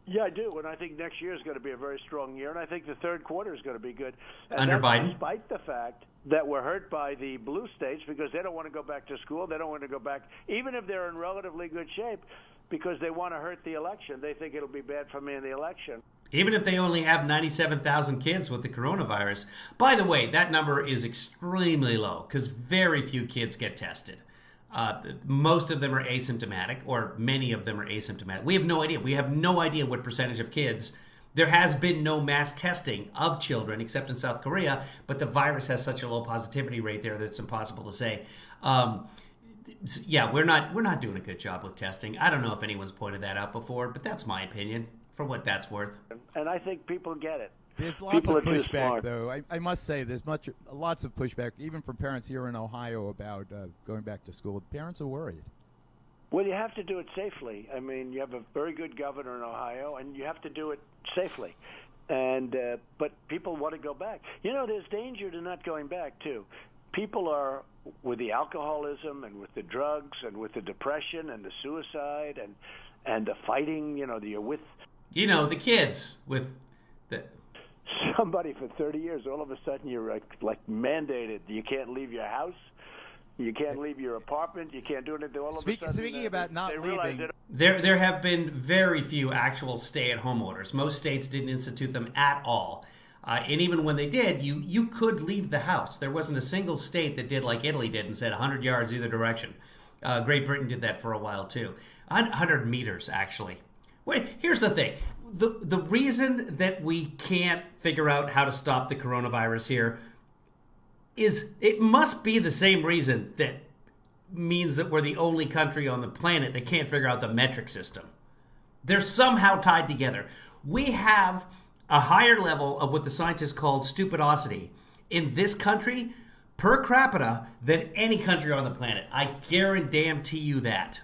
Yeah, I do, and I think next year is going to be a very strong year, and I think the third quarter is going to be good. And under Biden? Despite the fact that we're hurt by the blue states because they don't want to go back to school, they don't want to go back, even if they're in relatively good shape, because they want to hurt the election. They think it'll be bad for me in the election. Even if they only have 97,000 kids with the coronavirus. By the way, that number is extremely low because very few kids get tested. Most of them are asymptomatic, or many of them are asymptomatic. We have no idea. We have no idea what percentage of kids. There has been no mass testing of children except in South Korea, but the virus has such a low positivity rate there that it's impossible to say. Yeah, we're not doing a good job with testing. I don't know if anyone's pointed that out before, but that's my opinion, for what that's worth. And I think people get it. There's lots of pushback, though. I must say, there's lots of pushback, even from parents here in Ohio, about going back to school. Parents are worried. Well, you have to do it safely. I mean, you have a very good governor in Ohio, and you have to do it safely. And but people want to go back. There's danger to not going back, too. People are, with the alcoholism and with the drugs and with the depression and the suicide and the fighting, you're with... the kids with the... Somebody for 30 years, all of a sudden you're like mandated. You can't leave your house. You can't leave your apartment. You can't do anything. All of a sudden, speaking about not leaving, there have been very few actual stay-at-home orders. Most states didn't institute them at all. And even when they did, you could leave the house. There wasn't a single state that did like Italy did and said 100 yards either direction. Great Britain did that for a while too. 100 meters, actually. Wait, here's the thing. The reason that we can't figure out how to stop the coronavirus here it must be the same reason that means that we're the only country on the planet that can't figure out the metric system. They're somehow tied together. We have a higher level of what the scientists call stupidosity in this country per capita than any country on the planet. I guarantee you that.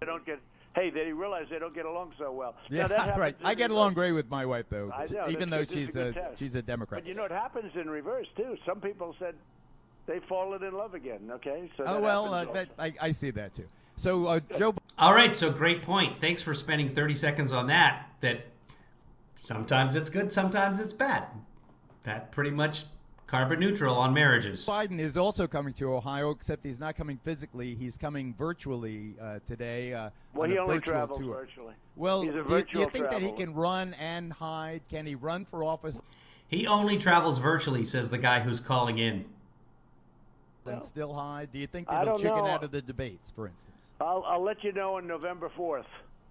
They don't get. Hey, they realize they don't get along so well. Yeah, right. I get along great with my wife, though, even though she's a Democrat. But you know what happens in reverse too. Some people said they've fallen in love again. Okay, so I see that too. So Joe. All right, so great point. Thanks for spending 30 seconds on that. That sometimes it's good, sometimes it's bad. That pretty much carbon neutral on marriages. Biden is also coming to Ohio, except he's not coming physically. He's coming virtually today. Well, he only travels virtually. Well, do you think that he can run and hide? Can he run for office? He only travels virtually, says the guy who's calling in. And still hide? Do you think that he'll chicken out of the debates, for instance? I'll let you know on November 4th.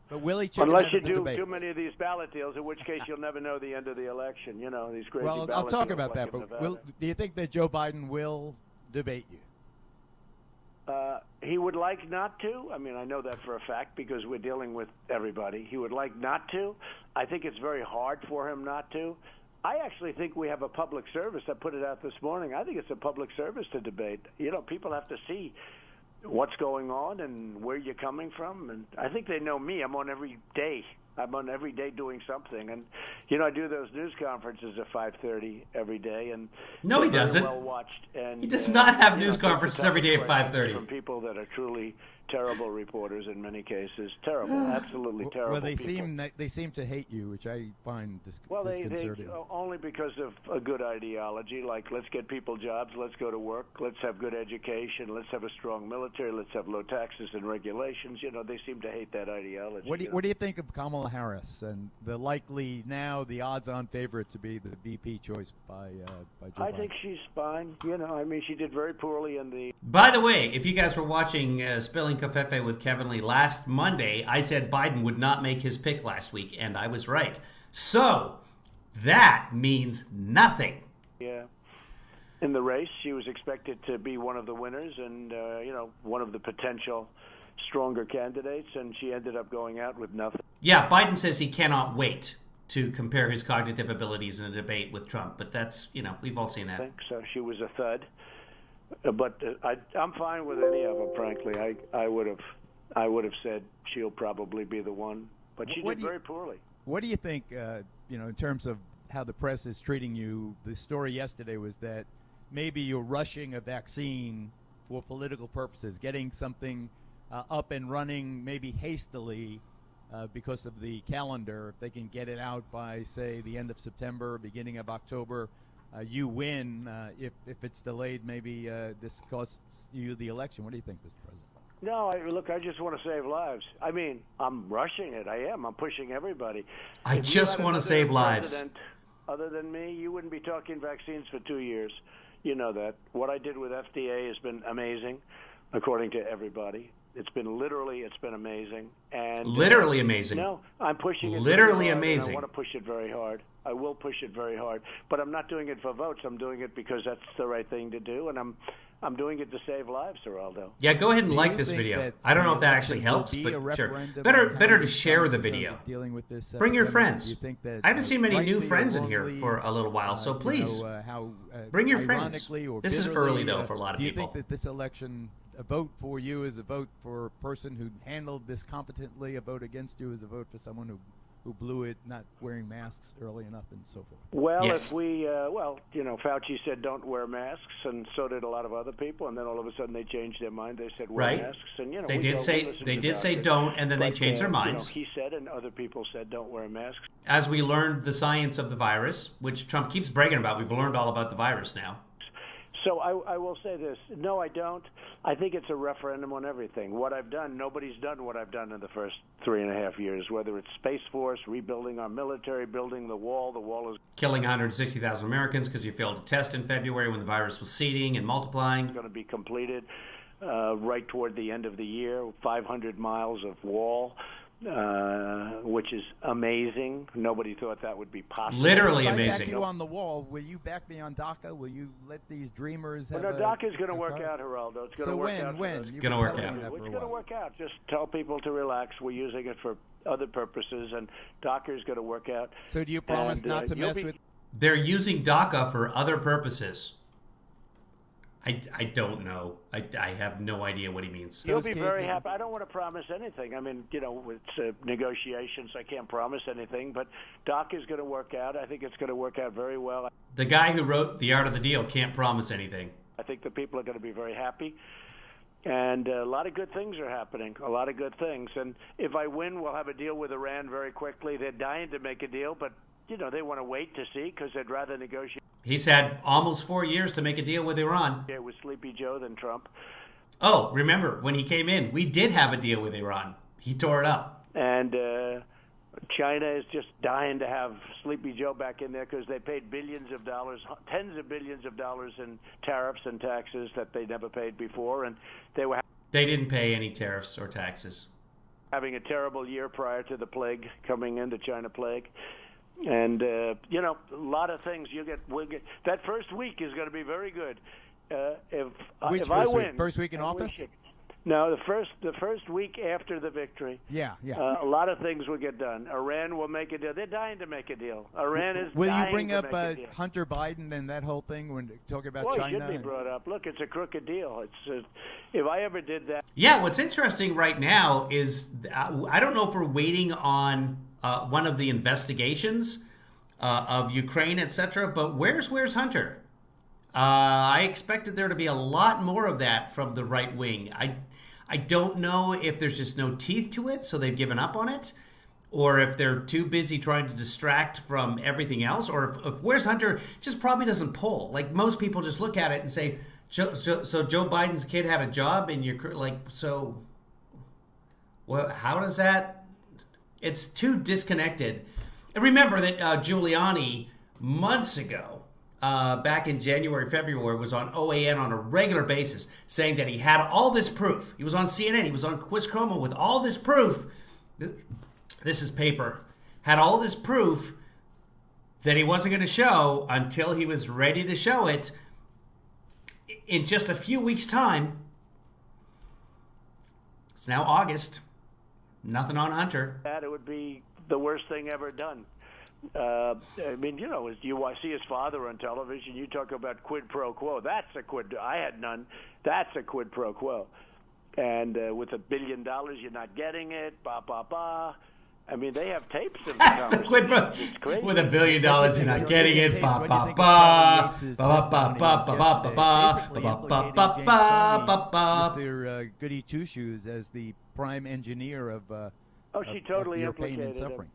But will he chicken Unless out you of the do debates? too many of these ballot deals, in which case you'll never know the end of the election. You know, these crazy Well, ballot I'll talk deals about that, like but do you think that Joe Biden will debate you? He would like not to. I mean, I know that for a fact because we're dealing with everybody. He would like not to. I think it's very hard for him not to. I actually think we have a public service. I put it out this morning. I think it's a public service to debate. You know, people have to see what's going on and where you're coming from. And I think they know me. I'm on every day. I'm on every day doing something. And, you know, I do those news conferences at 5:30 every day. And no, he doesn't. Well watched. And, he does not have news conferences every day at 5:30. From people that are truly terrible reporters in many cases. Terrible, absolutely terrible. Well, they seem to hate you, which I find disconcerting. They only because of a good ideology, like let's get people jobs, let's go to work, let's have good education, let's have a strong military, let's have low taxes and regulations. You know, they seem to hate that ideology. What do you think of Kamala Harris and the odds-on favorite to be the VP choice by Joe Biden? I think she's fine. You know, I mean, she did very poorly in the. By the way, if you guys were watching Spilling Covfefe with Kevin Lee last Monday, I said Biden would not make his pick last week, and I was right. So that means nothing. Yeah. In the race, she was expected to be one of the winners and, you know, one of the potential stronger candidates, and she ended up going out with nothing. Yeah, Biden says he cannot wait to compare his cognitive abilities in a debate with Trump, but that's, you know, we've all seen that. So she was a thud. But I'm fine with any of them, frankly. I would have said she'll probably be the one, but she did very poorly. What do you think, you know, in terms of how the press is treating you? The story yesterday was that maybe you're rushing a vaccine for political purposes, getting something up and running maybe hastily because of the calendar. If they can get it out by, say, the end of September, beginning of October, you win. If it's delayed, maybe this costs you the election. What do you think, Mr. President? No, look, I just want to save lives. I mean, I'm rushing it. I am. I'm pushing everybody. I just want to save lives. Other than me, you wouldn't be talking vaccines for 2 years. You know that. What I did with FDA has been amazing, according to everybody. It's been amazing. And literally amazing. No, I'm pushing it. Literally amazing. I want to push it very hard. I will push it very hard. But I'm not doing it for votes. I'm doing it because that's the right thing to do, and I'm doing it to save lives, Geraldo. Yeah, go ahead and like this video. I don't know if that actually helps, but sure. Better to share the video. Dealing with this, bring your friends. I haven't seen many new rightly friends or in here wrongly, for a little while, so please bring your friends. This is early, though, for a lot of people. Do you think that this election, a vote for you is a vote for a person who handled this competently, a vote against you is a vote for someone who blew it, not wearing masks early enough, and so forth? Well, if we, you know, Fauci said don't wear masks, and so did a lot of other people, and then all of a sudden they changed their mind. They said wear masks, and you know they did say don't, and then they changed their minds. You know, he said, and other people said don't wear masks. As we learned the science of the virus, which Trump keeps bragging about, we've learned all about the virus now. So I will say this. No, I don't. I think it's a referendum on everything. What I've done, nobody's done what I've done in the first 3.5 years, whether it's Space Force, rebuilding our military, building the wall. The wall is killing 160,000 Americans because you failed to test in February when the virus was seeding and multiplying. It's going to be completed right toward the end of the year, 500 miles of wall. which is amazing. Nobody thought that would be possible. Literally if amazing. I back you on the wall, will you back me on DACA? Will you let these dreamers have DACA is going to work out, Geraldo. It's going to work out. When? It's going to work out. It's going to work out. Just tell people to relax. We're using it for other purposes, and DACA is going to work out. So do you promise not to mess with... They're using DACA for other purposes. I don't know. I have no idea what he means. You'll be very happy. I don't want to promise anything. I mean, it's negotiations. I can't promise anything. But DACA is going to work out. I think it's going to work out very well. The guy who wrote The Art of the Deal can't promise anything. I think the people are going to be very happy. And a lot of good things are happening, a lot of good things. And if I win, we'll have a deal with Iran very quickly. They're dying to make a deal, but, they want to wait to see because they'd rather negotiate. He's had almost 4 years to make a deal with Iran. Yeah, with Sleepy Joe than Trump. Oh, remember, when he came in, we did have a deal with Iran. He tore it up. And China is just dying to have Sleepy Joe back in there because they paid billions of dollars, tens of billions of dollars in tariffs and taxes that they never paid before. And they didn't pay any tariffs or taxes. Having a terrible year prior to the plague coming in, the China plague. And, a lot of things we'll get. That first week is going to be very good. If I win. First week in office? No, the first week after the victory. Yeah. A lot of things will get done. Iran will make a deal. They're dying to make a deal. Iran is Will dying you bring to up make a deal. Hunter Biden and that whole thing when talking about China? China? It should be brought up. Look, it's a crooked deal. It's if I ever did that. Yeah, what's interesting right now is I don't know if we're waiting on one of the investigations of Ukraine, etc., but where's Hunter? I expected there to be a lot more of that from the right wing. I don't know if there's just no teeth to it, so they've given up on it, or if they're too busy trying to distract from everything else, or if where's Hunter just probably doesn't pull. Like most people just look at it and say, so Joe Biden's kid had a job and you're like, so well, how does that? It's too disconnected. And remember that Giuliani months ago, back in January, February, was on OAN on a regular basis saying that he had all this proof. He was on CNN. He was on Quiz Chromo with all this proof. This is paper. Had all this proof that he wasn't going to show until he was ready to show it. In just a few weeks' time, it's now August. Nothing on Hunter. That it would be the worst thing ever done. I mean, you see his father on television. You talk about quid pro quo. That's a quid. I had none. That's a quid pro quo. And with $1 billion, you're not getting it. Ba ba ba. I mean, they have tapes of that's the quid pro. With $1 billion, you're not getting it. Ba ba ba ba ba ba ba ba ba ba ba ba ba. Mr. Goody Two Shoes as the prime engineer of she totally your pain and implicated suffering.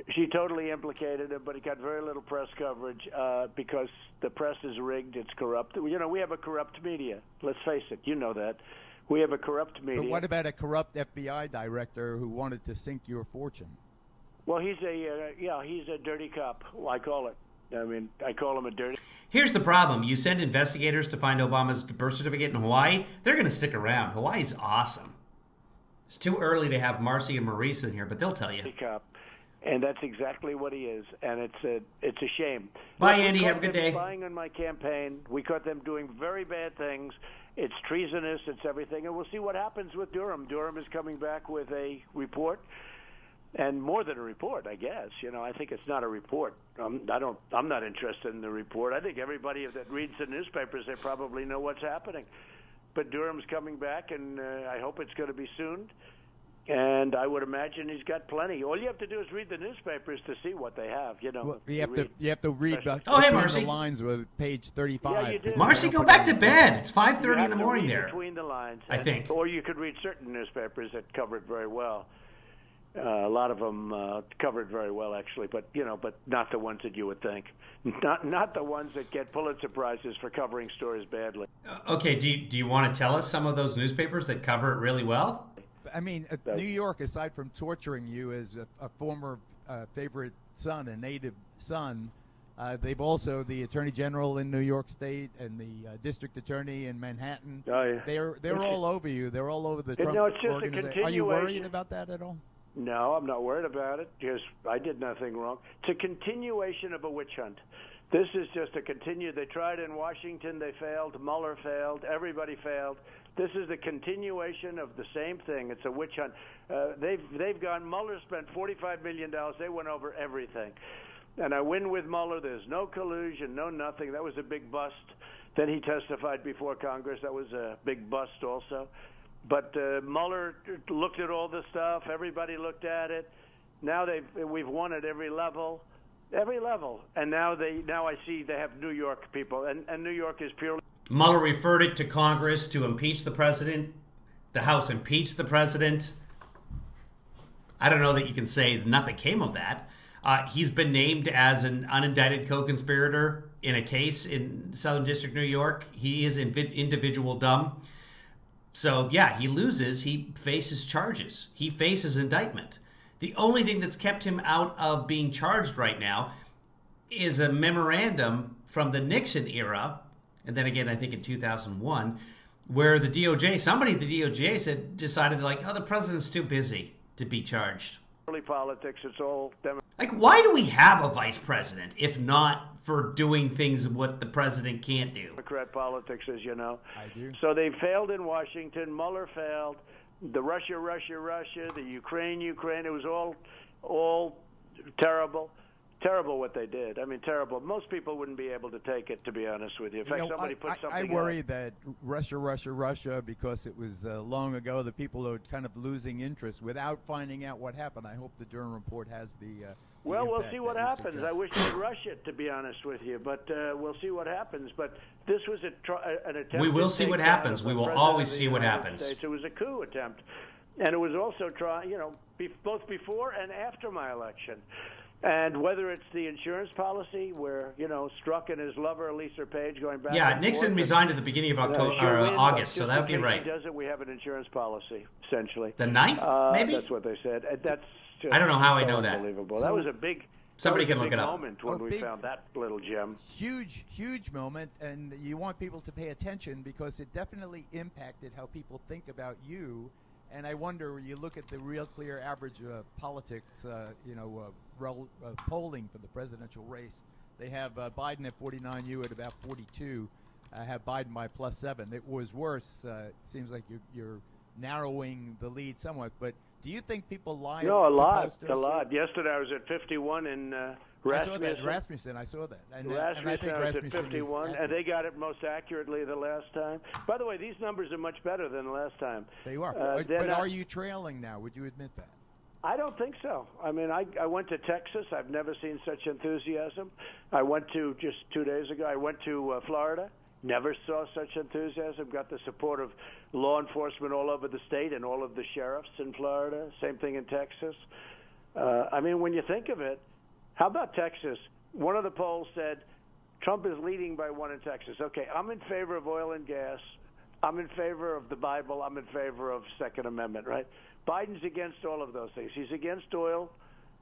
She totally implicated him, but he got very little press coverage because the press is rigged. It's corrupt. We have a corrupt media. Let's face it. You know that. We have a corrupt media. But what about a corrupt FBI director who wanted to sink your fortune? Well, he's a dirty cop. I call it. I mean, I call him a dirty. Here's the problem. You send investigators to find Obama's birth certificate in Hawaii, they're going to stick around. Hawaii's awesome. It's too early to have Marcy and Maurice in here, but they'll tell you. Dirty cop. And that's exactly what he is, and it's a shame. Bye, Andy. Have a good day. Spying on my campaign. We caught them doing very bad things. It's treasonous. It's everything, and we'll see what happens with Durham. Durham is coming back with a report, and more than a report, I guess. I think it's not a report. I'm not interested in the report. I think everybody that reads the newspapers, they probably know what's happening. But Durham's coming back, and I hope it's going to be soon. And I would imagine he's got plenty. All you have to do is read the newspapers to see what they have. Well, you have to read hey, Marcy. the lines with page 35. Yeah, you do. Marcy, go back to bed. It's 5:30 in the morning there. Between the lines, I think. Or you could read certain newspapers that cover it very well. A lot of them cover it very well, actually, but not the ones that you would think. Not the ones that get Pulitzer Prizes for covering stories badly. Okay, do you want to tell us some of those newspapers that cover it really well? I mean, New York, aside from torturing you as a former favorite son, a native son, they've also, the Attorney General in New York State and the District Attorney in Manhattan, oh, yeah. they're all over you. They're all over the Trump it's just organization. a continuation. Are you worried about that at all? No, I'm not worried about it because I did nothing wrong. It's a continuation of a witch hunt. This is just a continue. They tried in Washington. They failed. Mueller failed. Everybody failed. This is the continuation of the same thing. It's a witch hunt. They've gone. Mueller spent $45 million. They went over everything. And I win with Mueller. There's no collusion, no nothing. That was a big bust. Then he testified before Congress. That was a big bust also. But Mueller looked at all the stuff. Everybody looked at it. Now we've won at every level. And now I see they have New York people. And New York is purely... Mueller referred it to Congress to impeach the president. The House impeached the president. I don't know that you can say nothing came of that. He's been named as an unindicted co-conspirator in a case in Southern District, New York. He is individual dumb. So, yeah, he loses. He faces charges. He faces indictment. The only thing that's kept him out of being charged right now is a memorandum from the Nixon era, and then again, I think in 2001, where the DOJ, somebody at the DOJ decided like, oh, the president's too busy to be charged. Politics, it's all like, why do we have a vice president if not for doing things what the president can't do? Democrat politics, as you know. I do. So they failed in Washington. Mueller failed. The Russia, the Ukraine, it was all terrible. Terrible what they did. I mean, terrible. Most people wouldn't be able to take it, to be honest with you. In fact, somebody put something I worry that Russia, because it was long ago, the people are kind of losing interest without finding out what happened. I hope the Durham report has the well, we'll see what happens. I wish they'd rush it, to be honest with you, but we'll see what happens. But this was an attempt. We will see what happens. We will always see what happens. It was a coup attempt, and it was also both before and after my election. And whether it's the insurance policy where, Strzok and his lover, Lisa Page, going back. Yeah, Nixon resigned at the beginning of August, so that would be right. He does it, we have an insurance policy, essentially. The 9th, maybe? That's what they said. That's just I don't know how I know that. Unbelievable. That was a big... Somebody can look it up. Moment when we found that little gem. Huge moment, and you want people to pay attention because it definitely impacted how people think about you. And I wonder, when you look at the Real Clear average politics, polling for the presidential race, they have Biden at 49, you at about 42. Have Biden by +7. It was worse. It seems like you're narrowing the lead somewhat. But do you think people lie? No, a lot. Yesterday I was at 51 in Rasmussen. I saw that. And I think I was at Rasmussen 51, and they got it most accurately the last time. By the way, these numbers are much better than the last time. They are. But are you trailing now? Would you admit that? I don't think so. I mean, I went to Texas. I've never seen such enthusiasm. I went to, just 2 days ago, I went to Florida. Never saw such enthusiasm. Got the support of law enforcement all over the state and all of the sheriffs in Florida. Same thing in Texas. I mean, when you think of it, how about Texas? One of the polls said Trump is leading by 1 in Texas. Okay, I'm in favor of oil and gas. I'm in favor of the Bible. I'm in favor of Second Amendment, right? Biden's against all of those things. He's against oil.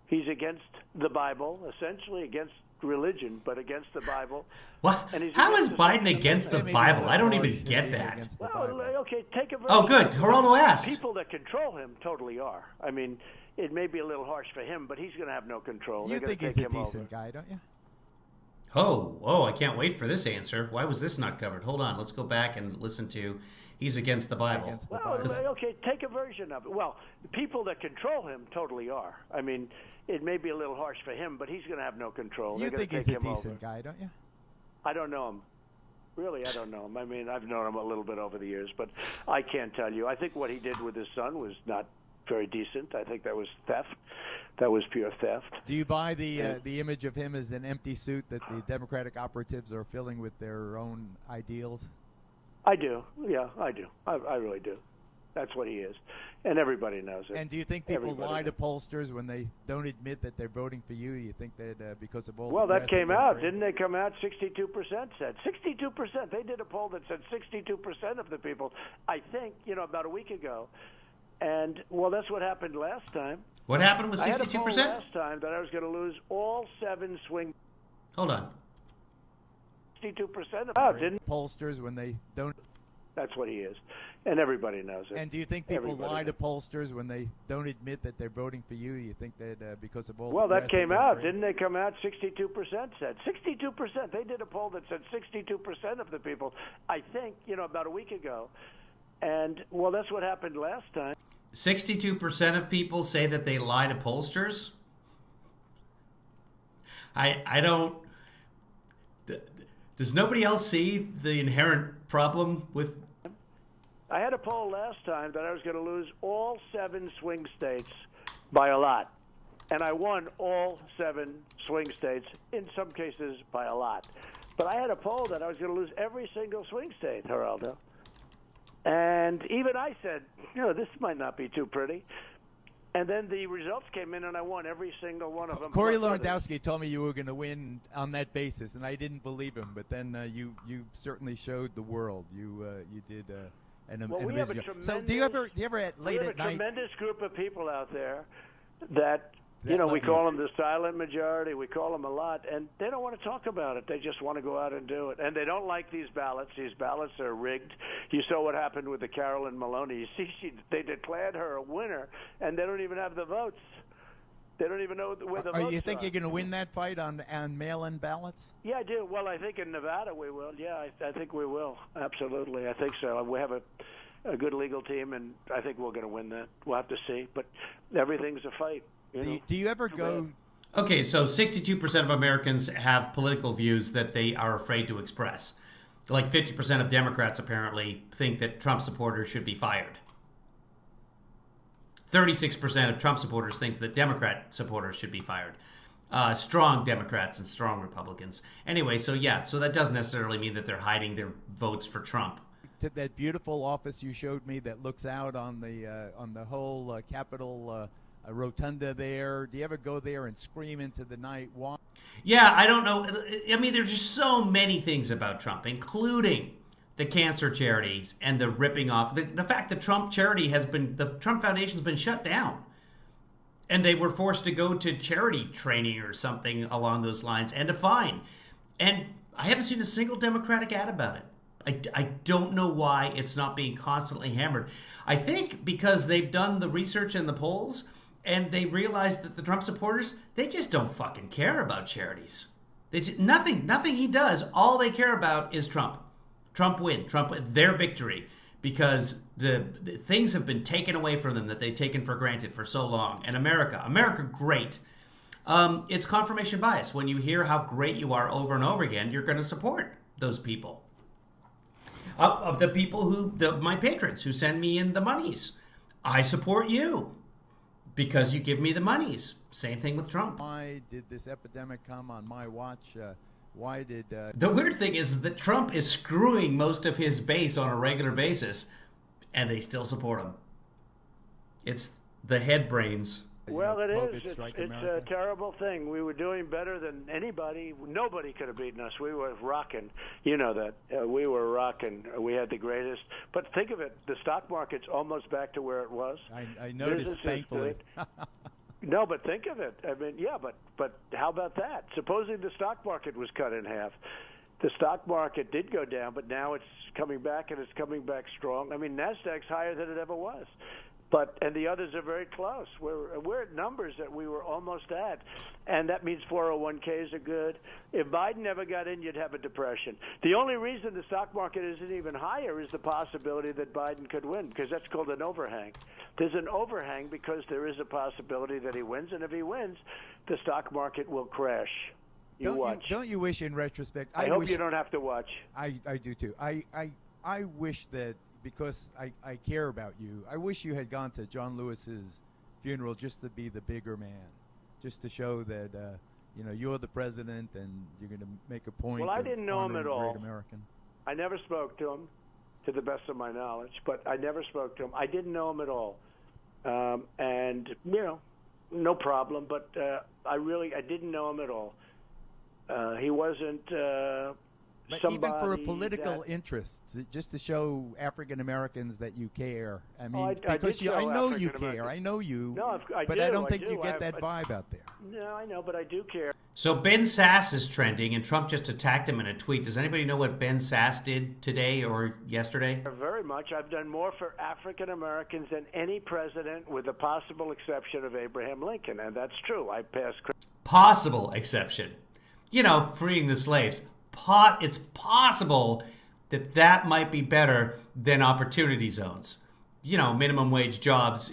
He's against the Bible, essentially against religion, but against the Bible. What? How is Biden against the Bible? I don't even get that. Well, okay, take a... Oh, good. Geraldo asked. People that control him totally are. I mean, it may be a little harsh for him, but he's going to have no control. You think he's a decent guy, don't you? Oh, I can't wait for this answer. Why was this not covered? Hold on. Let's go back and listen to he's against the Bible. Well, okay, take a version of it. Well, the people that control him totally are. I mean, it may be a little harsh for him, but he's going to have no control. You think he's a decent guy, don't you? I don't know him. Really, I don't know him. I mean, I've known him a little bit over the years, but I can't tell you. I think what he did with his son was not very decent. I think that was theft. That was pure theft. Do you buy the image of him as an empty suit that the Democratic operatives are filling with their own ideals? I do. Yeah, I do. I really do. That's what he is. And everybody knows it. And do you think people lie to pollsters when they don't admit that they're voting for you? You think that because of all Well, that came out. Didn't they come out? 62% said. 62%. They did a poll that said 62% of the people, I think, about a week ago. And, well, that's what happened last time. What happened with 62%? I had a poll last time that I was going to lose all 7 swing. Hold on. 62% of didn't pollsters when they don't. That's what he is. And everybody knows it. And do you think people lie to pollsters when they don't admit that they're voting for you? You think that because of all well, the that came out, didn't they come out? 62% said. 62%. They did a poll that said 62% of the people, I think, about a week ago. And, well, that's what happened last time. 62% of people say that they lie to pollsters? I don't... Does nobody else see the inherent problem with... I had a poll last time that I was going to lose all 7 swing states by a lot. And I won all 7 swing states, in some cases by a lot. But I had a poll that I was going to lose every single swing state, Geraldo. And even I said, this might not be too pretty. And then the results came in, and I won every single one of them. Corey Lewandowski told me you were going to win on that basis, and I didn't believe him. But then you certainly showed the world. You did an amazing job. So do you ever at late at night? We have a tremendous group of people out there that we call them the silent majority. We call them a lot, and they don't want to talk about it. They just want to go out and do it. And they don't like these ballots. These ballots are rigged. You saw what happened with the Carolyn Maloney. You see, they declared her a winner, and they don't even have the votes. They don't even know where the votes are. You think you're going to win that fight on mail-in ballots? Yeah, I do. Well, I think in Nevada we will. Yeah, I think we will. Absolutely. I think so. We have a good legal team, and I think we're going to win that. We'll have to see. But everything's a fight. Do you ever go... Okay, so 62% of Americans have political views that they are afraid to express. Like 50% of Democrats apparently think that Trump supporters should be fired. 36% of Trump supporters think that Democrat supporters should be fired. Strong Democrats and strong Republicans. Anyway, so that doesn't necessarily mean that they're hiding their votes for Trump. To that beautiful office you showed me that looks out on the whole Capitol rotunda there. Do you ever go there and scream into the night? Why? Yeah, I don't know. I mean, there's just so many things about Trump, including the cancer charities and the ripping off. The fact that the Trump Foundation's been shut down. And they were forced to go to charity training or something along those lines and a fine. And I haven't seen a single Democratic ad about it. I don't know why it's not being constantly hammered. I think because they've done the research and the polls, and they realize that the Trump supporters, they just don't fucking care about charities. Nothing he does, all they care about is Trump. Trump win, their victory, because the things have been taken away from them that they've taken for granted for so long. And America, great. It's confirmation bias. When you hear how great you are over and over again, you're going to support those people. Of the people my patrons who send me in the monies, I support you. Because you give me the monies. Same thing with Trump. Why did this epidemic come on my watch? Why did... The weird thing is that Trump is screwing most of his base on a regular basis, and they still support him. It's the head brains. Well, it is. It's a terrible thing. We were doing better than anybody. Nobody could have beaten us. We were rocking. You know that. We were rocking. We had the greatest. But think of it. The stock market's almost back to where it was. I noticed, thankfully. No, but think of it. I mean, yeah, but how about that? Supposing the stock market was cut in half. The stock market did go down, but now it's coming back, and it's coming back strong. I mean, NASDAQ's higher than it ever was. And the others are very close. We're at numbers that we were almost at, and that means 401ks are good. If Biden never got in, you'd have a depression. The only reason the stock market isn't even higher is the possibility that Biden could win, because that's called an overhang. There's an overhang because there is a possibility that he wins, and if he wins, the stock market will crash. Don't you wish, in retrospect? I hope you don't have to watch. I do too. I wish that. Because I care about you. I wish you had gone to John Lewis's funeral just to be the bigger man, just to show that you're the president and you're going to make a point. Well, I didn't know him at all. American. I never spoke to him, to the best of my knowledge. But I never spoke to him. I didn't know him at all, and no problem. But I didn't know him at all. He wasn't. But even for a political interest, just to show African Americans that you care. I mean, because I know you care. I know you. No, but I don't think you get that vibe out there. No, I know, but I do care. So Ben Sass is trending, and Trump just attacked him in a tweet. Does anybody know what Ben Sass did today or yesterday? Very much. I've done more for African Americans than any president, with the possible exception of Abraham Lincoln, and that's true. I passed. Possible exception. You know, freeing the slaves. It's possible that might be better than opportunity zones. You know, minimum wage jobs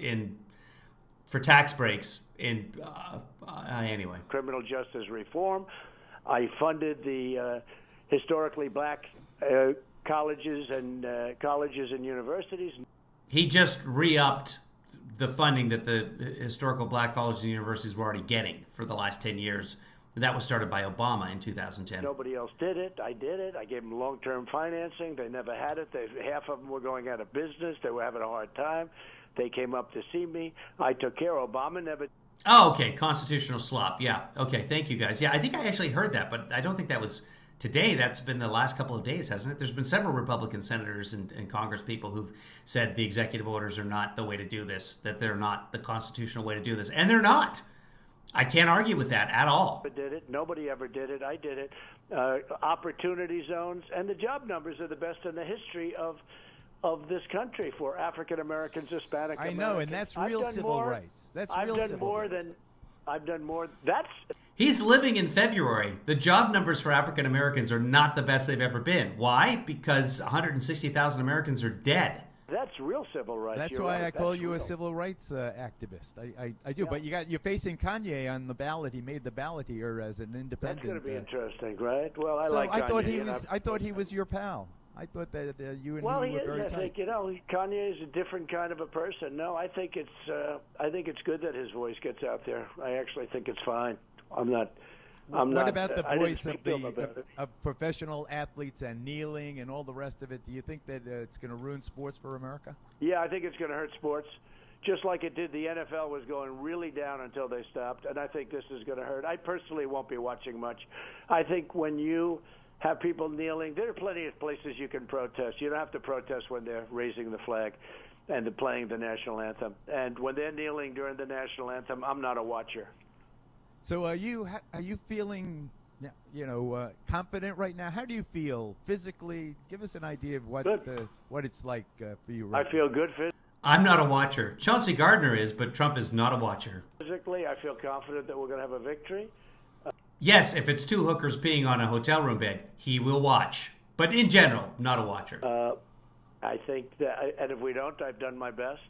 for tax breaks anyway. Criminal justice reform. I funded the historically black colleges and universities. He just re-upped the funding that the historical black colleges and universities were already getting for the last 10 years. That was started by Obama in 2010. Nobody else did it. I did it. I gave them long-term financing. They never had it. Half of them were going out of business. They were having a hard time. They came up to see me. I took care. Obama never. Oh, okay. Constitutional slop. Yeah. Okay. Thank you, guys. Yeah, I think I actually heard that, but I don't think that was today. That's been the last couple of days, hasn't it? There's been several Republican senators and Congress people who've said the executive orders are not the way to do this, that they're not the constitutional way to do this. And they're not. I can't argue with that at all. Did it. Nobody ever did it. I did it. Opportunity zones, and the job numbers are the best in the history of this country for African Americans, Hispanic Americans. I know, and that's real civil rights. I've done more. That's. He's living in February. The job numbers for African Americans are not the best they've ever been. Why? Because 160,000 Americans are dead. That's real civil rights. That's why I call you a civil rights activist. I do. Yeah. But you're facing Kanye on the ballot. He made the ballot here as an independent. That's going to be interesting, right? Well, I thought he was your pal. I thought that you and he were very tight. I think Kanye is a different kind of a person. No, I think it's good that his voice gets out there. I actually think it's fine. What about the voice of professional athletes and kneeling and all the rest of it? Do you think that it's going to ruin sports for America? Yeah, I think it's going to hurt sports. Just like it did, the NFL was going really down until they stopped, and I think this is going to hurt. I personally won't be watching much. I think when you have people kneeling, there are plenty of places you can protest. You don't have to protest when they're raising the flag and they're playing the national anthem. And when they're kneeling during the national anthem, I'm not a watcher. So are you feeling, confident right now? How do you feel physically? Give us an idea of what it's like for you right now. I feel good I'm not a watcher. Chauncey Gardner is, but Trump is not a watcher. Physically, I feel confident that we're going to have a victory. Yes, if it's two hookers peeing on a hotel room bed, he will watch. But in general, not a watcher. I think that, and if we don't, I've done my best.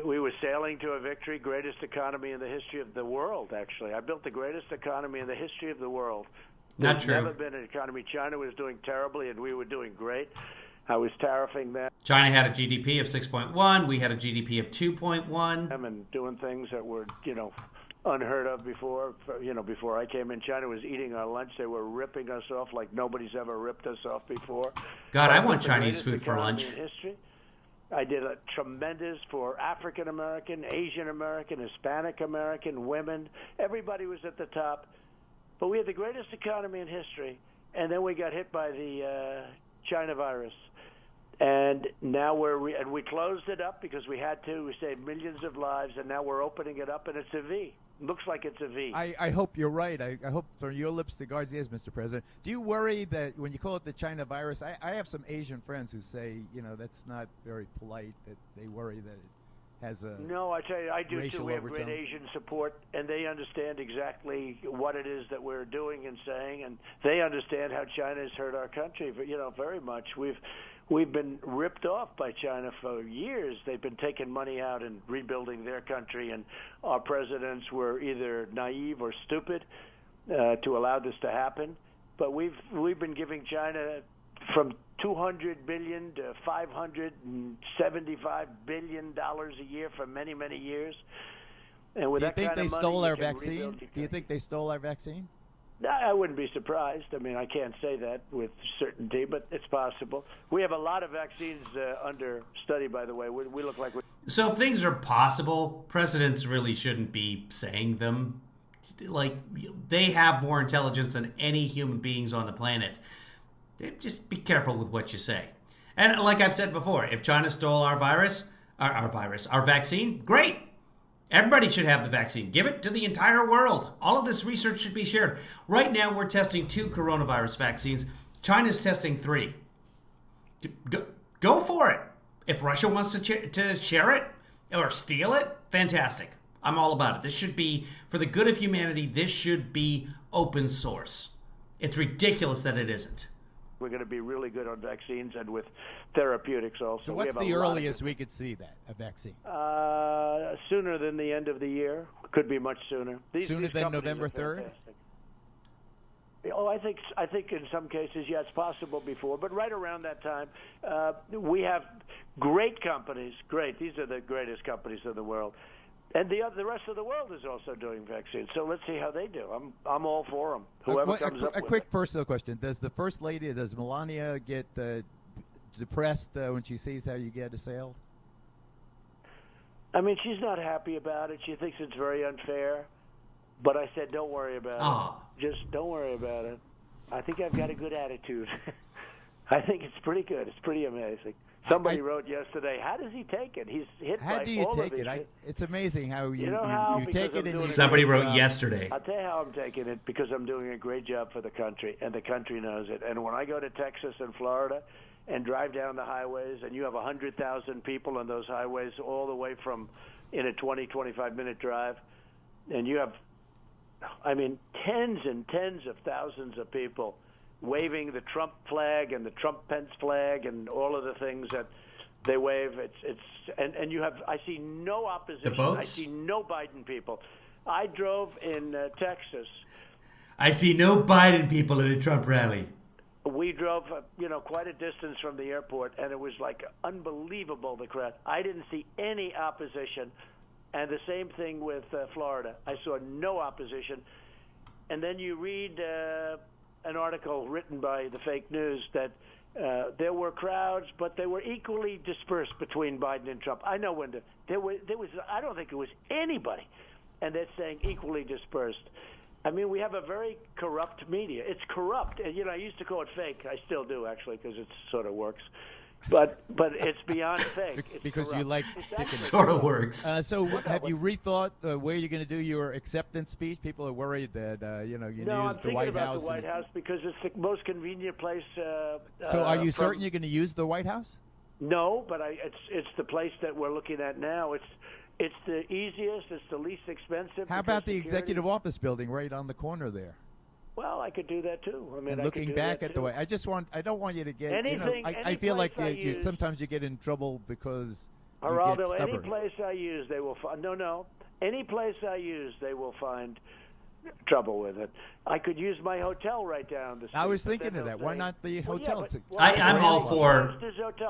We were sailing to a victory, greatest economy in the history of the world, actually. I built the greatest economy in the history of the world. Not true. There's never been an economy. China was doing terribly, and we were doing great. I was tariffing them. China had a GDP of 6.1. We had a GDP of 2.1. And doing things that were, unheard of before. Before I came in, China was eating our lunch. They were ripping us off like nobody's ever ripped us off before. God, I want Chinese food for lunch. I did a tremendous for African American, Asian American, Hispanic American, women. Everybody was at the top. But we had the greatest economy in history, and then we got hit by the China virus. And now we closed it up because we had to. We saved millions of lives, and now we're opening it up, and it's a V. Looks like it's a V. I hope you're right. I hope from your lips to God's ears, Mr. President. Do you worry that when you call it the China virus, I have some Asian friends who say, that's not very polite, that they worry that it has a No, I tell you, I do too. We have overtone. great Asian support, and they understand exactly what it is that we're doing and saying, and they understand how China has hurt our country, very much. We've been ripped off by China for years. They've been taking money out and rebuilding their country, and our presidents were either naive or stupid to allow this to happen. But we've been giving China from $200 billion to $575 billion a year for many, many years. And with Do you think they stole our vaccine? Do you think they stole our vaccine? I wouldn't be surprised. I mean, I can't say that with certainty, but it's possible. We have a lot of vaccines under study, by the way. We look like So if things are possible, presidents really shouldn't be saying them. Like, they have more intelligence than any human beings on the planet. Just be careful with what you say. And like I've said before, if China stole our vaccine, great. Everybody should have the vaccine. Give it to the entire world. All of this research should be shared. Right now, we're testing 2 coronavirus vaccines. China's testing 3. Go for it. If Russia wants to share it or steal it, fantastic. I'm all about it. This should be, for the good of humanity, this should be open source. It's ridiculous that it isn't. We're going to be really good on vaccines and with therapeutics also. So what's the earliest we could see a vaccine? Sooner than the end of the year. Could be much sooner. Sooner than November 3rd? Oh, I think in some cases, yeah, it's possible before, but right around that time, we have great companies. Great, these are the greatest companies in the world, and the rest of the world is also doing vaccines. So let's see how they do. I'm all for them. Whoever comes up with a quick personal question: does the First Lady, does Melania get depressed when she sees how you get assailed? I mean, she's not happy about it. She thinks it's very unfair. But I said, don't worry about it. Just don't worry about it. I think I've got a good attitude. I think it's pretty good. It's pretty amazing. Somebody wrote yesterday, how does he take it? He's hit how by do you all take of it? his It's amazing how you take it. And somebody wrote yesterday. I'll tell you how I'm taking it, because I'm doing a great job for the country, and the country knows it. And when I go to Texas and Florida and drive down the highways, and you have 100,000 people on those highways all the way from in a 20, 25-minute drive, and you have tens and tens of thousands of people waving the Trump flag and the Trump-Pence flag and all of the things that they wave. And you have. I see no opposition. The boats? I see no Biden people. I drove in Texas. I see no Biden people at a Trump rally. We drove, quite a distance from the airport, and it was like unbelievable, the crowd. I didn't see any opposition. And the same thing with Florida. I saw no opposition. And then you read an article written by the fake news that there were crowds, but they were equally dispersed between Biden and Trump. I know when there was. I don't think it was anybody, and they're saying equally dispersed. I mean, we have a very corrupt media. It's corrupt, and I used to call it fake. I still do, actually, because it sort of works. But it's beyond fake. It's because corrupt. you like it sort of works. So have you rethought where you're going to do your acceptance speech? People are worried that you use the White House. The White House because it's the most convenient place. So are you certain you're going to use the White House? No, but it's the place that we're looking at now. It's the easiest. It's the least expensive. How about the Executive Office building right on the corner there? Well, I could do that too. I mean, and looking back at the way, I don't want you to get. Anything. I feel like sometimes you get in trouble because Geraldo, you get stubborn. any place I use, they will find. No. Any place I use, they will find trouble with it. I could use my hotel right down the street. I was thinking of that. Why not the hotel? I'm all for.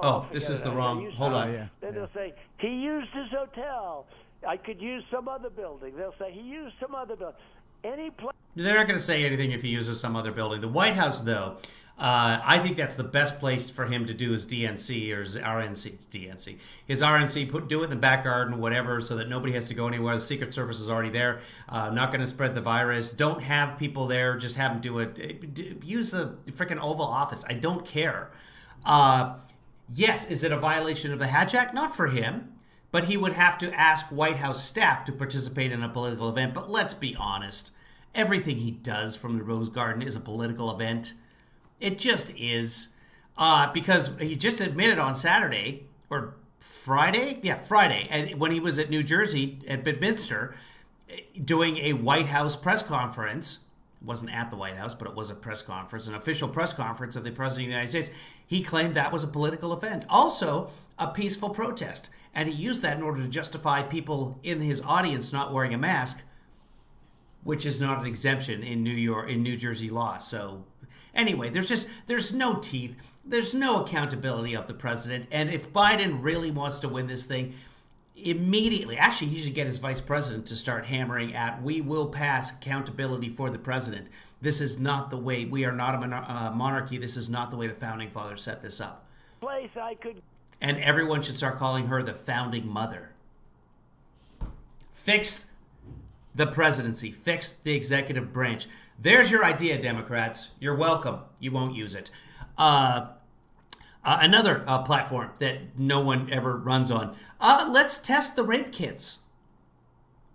Oh, this is the wrong. Hold on. Then they'll say he used his hotel. I could use some other building. They'll say he used some other building. Any place. They're not going to say anything if he uses some other building. The White House, though, I think that's the best place for him to do his DNC or his RNC. It's DNC. His RNC, do it in the back garden, whatever, so that nobody has to go anywhere. The Secret Service is already there. Not going to spread the virus. Don't have people there. Just have them do it. Use the freaking Oval Office. I don't care. Yes, is it a violation of the Hatch Act? Not for him. But he would have to ask White House staff to participate in a political event. But let's be honest. Everything he does from the Rose Garden is a political event. It just is. Because he just admitted on Saturday, or Friday? Yeah, Friday. And when he was at New Jersey, at Bedminster, doing a White House press conference. It wasn't at the White House, but it was a press conference, an official press conference of the President of the United States. He claimed that was a political event. Also, a peaceful protest. And he used that in order to justify people in his audience not wearing a mask, which is not an exemption in New Jersey law. So anyway, there's no teeth. There's no accountability of the president. And if Biden really wants to win this thing, immediately, actually, he should get his vice president to start hammering at, we will pass accountability for the president. This is not the way. We are not a monarchy. This is not the way the founding fathers set this up. Place I could. And everyone should start calling her the founding mother. Fix the presidency. Fix the executive branch. There's your idea, Democrats. You're welcome. You won't use it. Another platform that no one ever runs on. Let's test the rape kits.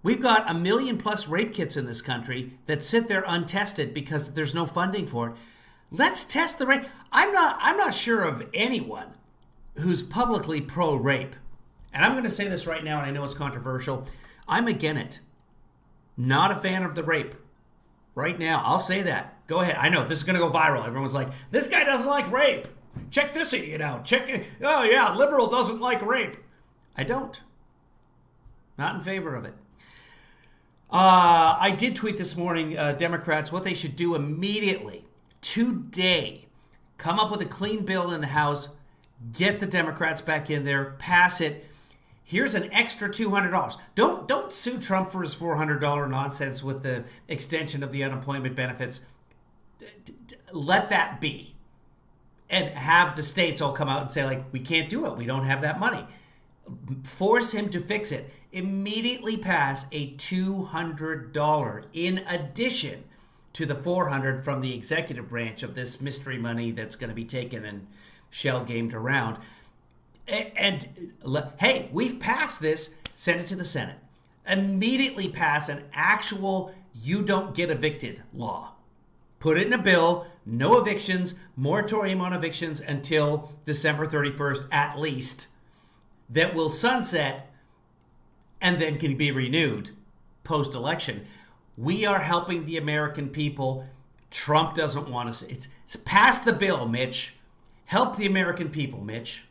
We've got 1 million plus rape kits in this country that sit there untested because there's no funding for it. Let's test the rape. I'm not sure of anyone who's publicly pro-rape. And I'm going to say this right now, and I know it's controversial. I'm against it. Not a fan of the rape. Right now, I'll say that. Go ahead. I know this is going to go viral. Everyone's like, this guy doesn't like rape. Check this idiot out. Check it. Oh, yeah, liberal doesn't like rape. I don't. Not in favor of it. I did tweet this morning, Democrats, what they should do immediately, today, come up with a clean bill in the House, get the Democrats back in there, pass it. Here's an extra $200. Don't sue Trump for his $400 nonsense with the extension of the unemployment benefits. Let that be. And have the states all come out and say, like, we can't do it. We don't have that money. Force him to fix it. Immediately pass a $200 in addition to the $400 from the executive branch of this mystery money that's going to be taken and shell gamed around. And hey, we've passed this. Send it to the Senate. Immediately pass an actual you don't get evicted law. Put it in a bill. No evictions. Moratorium on evictions until December 31st at least. That will sunset and then can be renewed post-election. We are helping the American people. Trump doesn't want us. It's pass the bill, Mitch. Help the American people, Mitch.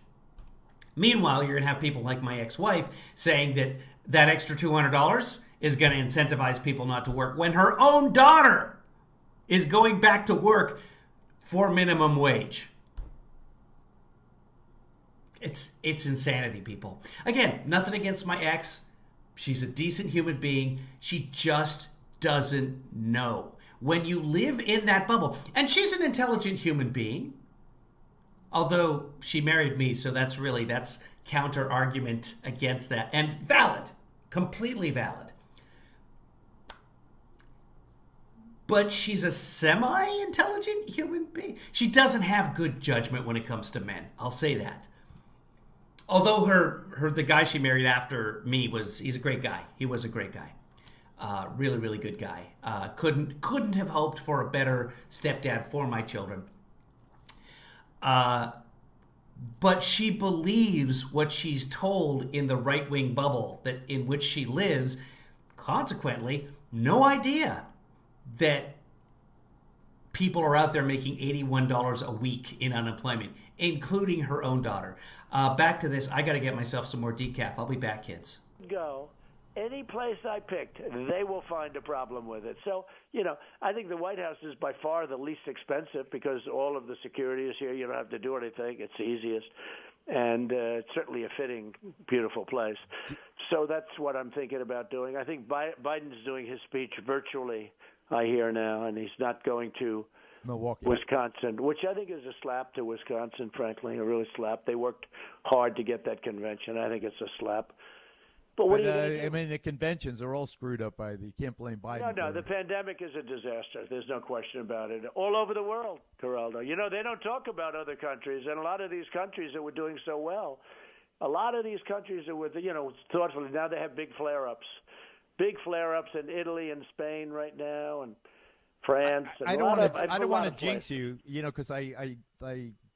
Meanwhile, you're going to have people like my ex-wife saying that that extra $200 is going to incentivize people not to work when her own daughter is going back to work for minimum wage. It's insanity, people. Again, nothing against my ex. She's a decent human being. She just doesn't know. When you live in that bubble, and she's an intelligent human being, although she married me, so that's counter argument against that. And valid, completely valid. But she's a semi-intelligent human being. She doesn't have good judgment when it comes to men. I'll say that. Although the guy she married after me he's a great guy. He was a great guy. Really, really good guy. Couldn't have hoped for a better stepdad for my children. But she believes what she's told in the right-wing bubble in which she lives. Consequently, no idea that people are out there making $81 a week in unemployment, including her own daughter. Back to this. I got to get myself some more decaf. I'll be back, kids. Go. Any place I picked, they will find a problem with it. So, I think the White House is by far the least expensive because all of the security is here. You don't have to do anything. It's the easiest. And it's certainly a fitting, beautiful place. So that's what I'm thinking about doing. I think Biden's doing his speech virtually, I hear now, and he's not going to Milwaukee, Wisconsin, which I think is a slap to Wisconsin, frankly, a really slap. They worked hard to get that convention. I think it's a slap. But what do you think? I mean, the conventions are all screwed up you can't blame Biden. No, the pandemic is a disaster. There's no question about it. All over the world, Geraldo. They don't talk about other countries, and a lot of these countries that were doing so well, a lot of these countries that were, thoughtfully, now they have big flare-ups. Big flare-ups in Italy and Spain right now, and France. I don't want to jinx you, because I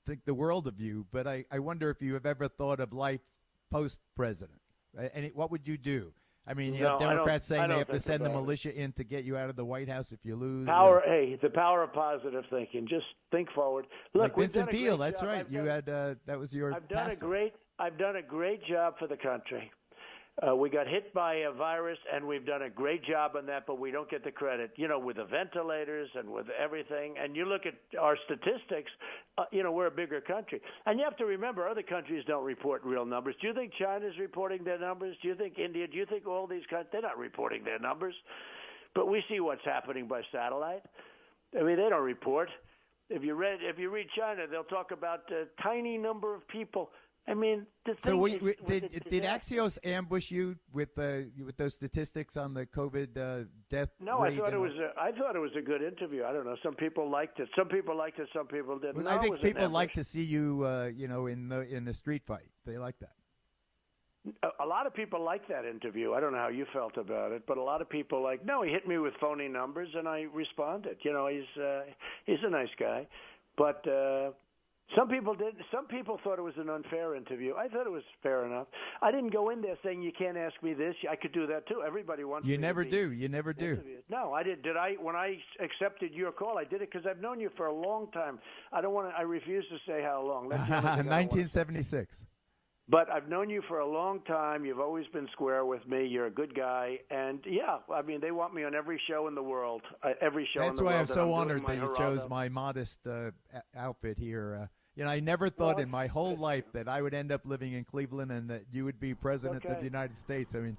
think the world of you, but I wonder if you have ever thought of life post-president. And what would you do? I mean, you have Democrats saying they have to send the militia in to get you out of the White House if you lose. Hey, the power of positive thinking. Just think forward. Look, like Vincent Peale, that's right. That was your. I've done a great job for the country. We got hit by a virus, and we've done a great job on that, but we don't get the credit, with the ventilators and with everything. And you look at our statistics, we're a bigger country. And you have to remember, other countries don't report real numbers. Do you think China's reporting their numbers? Do you think India? Do you think all these countries? They're not reporting their numbers. But we see what's happening by satellite. I mean, they don't report. If you read China, they'll talk about a tiny number of people. I mean, did Axios ambush you with those statistics on the COVID death No, rate? I thought it was a good interview. I don't know. Some people liked it. Some people liked it. Some people didn't. Well, I think people like to see you, in the street fight. They like that. A lot of people like that interview. I don't know how you felt about it, but a lot of people like, no, he hit me with phony numbers, and I responded. You know, he's a nice guy, but some people didn't. Some people thought it was an unfair interview. I thought it was fair enough. I didn't go in there saying you can't ask me this. I could do that too. Everybody wants. You never do. You never do. Interviewed. No, I did. Did I? When I accepted your call, I did it because I've known you for a long time. I don't want to. I refuse to say how long. 1976. But I've known you for a long time. You've always been square with me. You're a good guy. And, yeah, I mean, they want me on every show in the world. Every show in the world. That's why I'm so honored that you chose my modest outfit here. You know, I never thought in my whole life that I would end up living in Cleveland and that you would be president of the United States. I mean,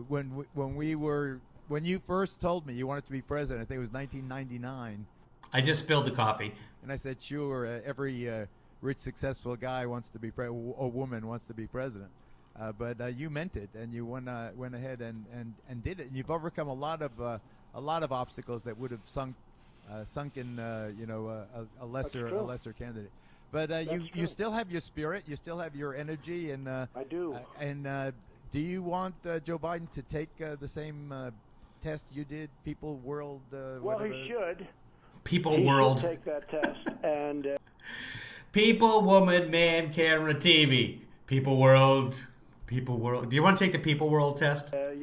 when you first told me you wanted to be president, I think it was 1999. I just spilled the coffee. And I said, sure, every rich, successful guy wants to be a woman wants to be president, but you meant it, and you went ahead and did it. And you've overcome a lot of obstacles that would have sunk in a lesser candidate. But you still have your spirit, you still have your energy, and I do. Do you want Joe Biden to take the same test you did, People World? Well, whatever? he should. People World. He should take that test and. People, woman, man, camera, TV. People World. People World. Do you want to take the People World test? I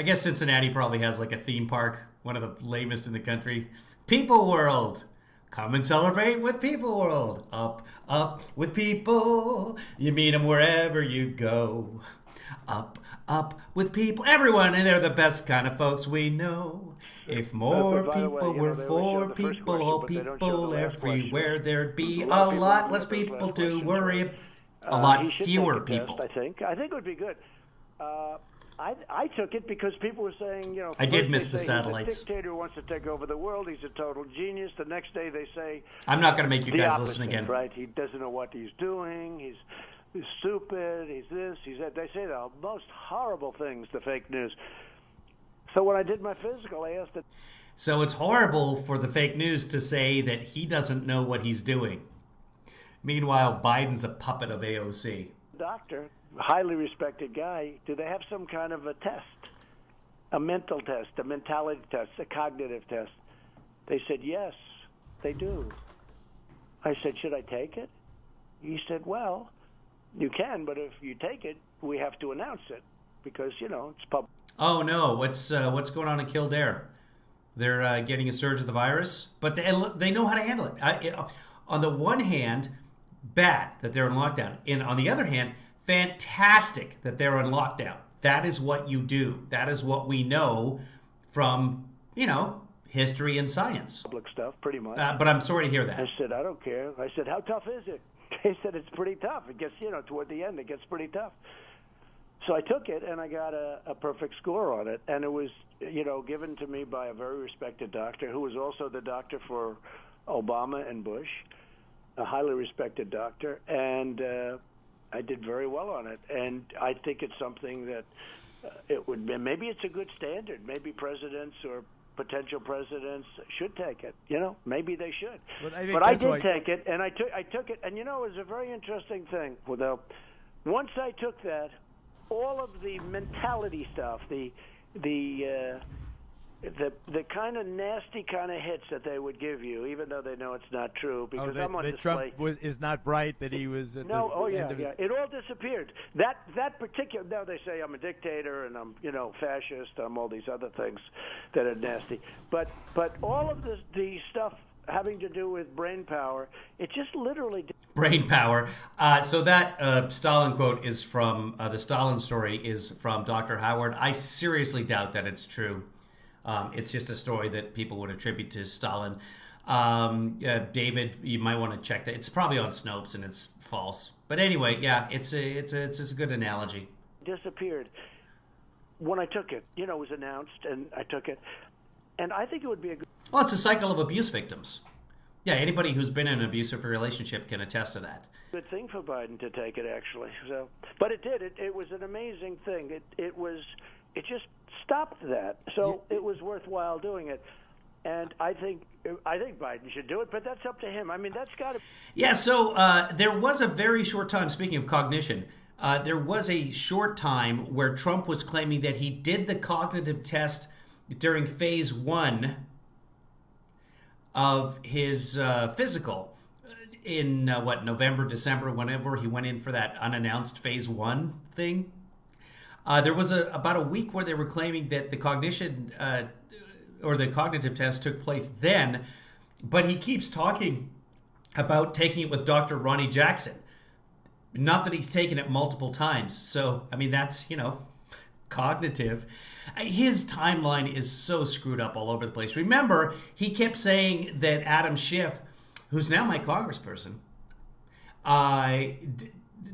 guess Cincinnati probably has like a theme park, one of the lamest in the country. People World. Come and celebrate with People World. Up, up with people. You meet them wherever you go. Up, up with people. Everyone, and they're the best kind of folks we know. If more people were for people, all people everywhere, there'd be a lot less people to worry. A lot fewer people. I think it would be good. I took it because people were saying, I did miss the satellites. He's a dictator who wants to take over the world. He's a total genius. The next day they say, I'm not going to make you guys opposite, listen again. Right? He doesn't know what he's doing. He's stupid. He's this. He's that. They say the most horrible things. The fake news. So when I did my physical, I asked it. So it's horrible for the fake news to say that he doesn't know what he's doing. Meanwhile, Biden's a puppet of AOC. Doctor, highly respected guy, do they have some kind of a test? A mental test, a mentality test, a cognitive test? They said, yes, they do. I said, should I take it? He said, well, you can, but if you take it, we have to announce it because, it's public. Oh, no. What's going on in Kildare? They're getting a surge of the virus, but they know how to handle it. On the one hand, bad that they're in lockdown. And on the other hand, fantastic that they're in lockdown. That is what you do. That is what we know from, history and science. Public stuff, pretty much. But I'm sorry to hear that. I said, I don't care. I said, how tough is it? They said, it's pretty tough. It gets, toward the end, it gets pretty tough. So I took it, and I got a perfect score on it. And it was, given to me by a very respected doctor who was also the doctor for Obama and Bush, a highly respected doctor. And I did very well on it. And I think it's something that it would be. Maybe it's a good standard. Maybe presidents or potential presidents should take it. Maybe they should. But I did take it, and I took it. And, it was a very interesting thing. Once I took that, all of the mentality stuff, the kind of nasty kind of hits that they would give you, even though they know it's not true, because I'm on display. Trump is not bright that he was. At no, the end of his... It all disappeared. That particular. Now they say I'm a dictator and I'm fascist. I'm all these other things that are nasty. But all of the stuff having to do with brain power, it just literally. Brain power. So that Stalin quote is from the Stalin story is from Dr. Howard. I seriously doubt that it's true. It's just a story that people would attribute to Stalin. David, you might want to check that. It's probably on Snopes and it's false. But anyway, yeah, it's a good analogy. Disappeared when I took it. It was announced and I took it, and I think it would be a good. Well, it's a cycle of abuse victims. Yeah, anybody who's been in an abusive relationship can attest to that. Good thing for Biden to take it, actually. So, but it did. It was an amazing thing. It just stopped that. So it was worthwhile doing it. And I think Biden should do it, but that's up to him. I mean, that's got to. Yeah. So there was a very short time. Speaking of cognition, there was a short time where Trump was claiming that he did the cognitive test during phase 1 of his physical in November, December, whenever he went in for that unannounced phase 1 thing. There was about a week where they were claiming that the cognition or the cognitive test took place then, but he keeps talking about taking it with Dr. Ronnie Jackson. Not that he's taken it multiple times. So, I mean, that's, cognitive. His timeline is so screwed up all over the place. Remember, he kept saying that Adam Schiff, who's now my congressperson,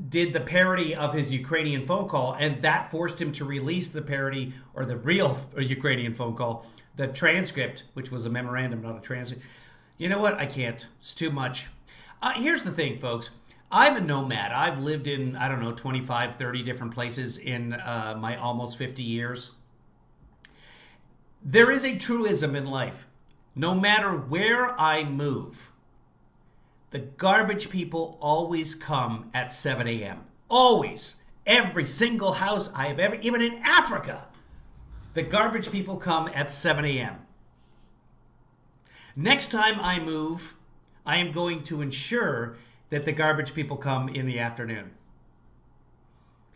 did the parody of his Ukrainian phone call, and that forced him to release the parody or the real Ukrainian phone call, the transcript, which was a memorandum, not a transcript. You know what? I can't. It's too much. Here's the thing, folks. I'm a nomad. I've lived in, 25, 30 different places in my almost 50 years. There is a truism in life. No matter where I move, the garbage people always come at 7 a.m. Always. Every single house I have ever, even in Africa, the garbage people come at 7 a.m. Next time I move, I am going to ensure that the garbage people come in the afternoon.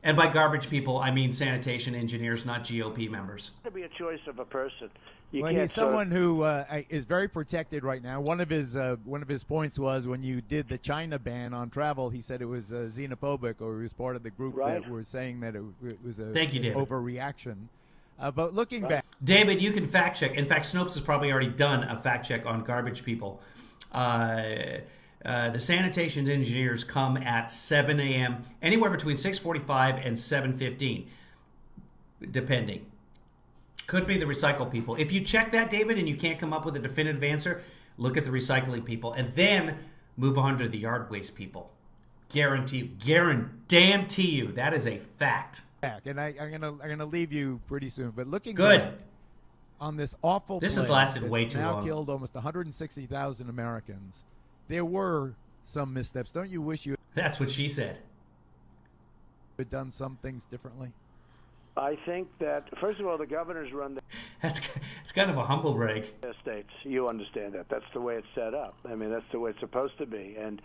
And by garbage people, I mean sanitation engineers, not GOP members. It's going to be a choice of a person. Well, he's someone who is very protected right now. One of his points was when you did the China ban on travel, he said it was xenophobic, or he was part of the group that were saying that it was a Thank you, David. Overreaction. But looking back, David, you can fact check. In fact, Snopes has probably already done a fact check on garbage people. The sanitation engineers come at 7 a.m., anywhere between 6:45 and 7:15, depending. Could be the recycle people. If you check that, David, and you can't come up with a definitive answer, look at the recycling people, and then move on to the yard waste people. Guarantee you, that is a fact. And I'm gonna leave you pretty soon. But looking good back on this awful, this has lasted way too long. Now killed almost 160,000 Americans. There were some missteps. Don't you wish you? That's what she said. Had done some things differently. I think that, first of all, the governors run the it's kind of a humble brag. States. You understand that. That's the way it's set up. I mean, that's the way it's supposed to be. And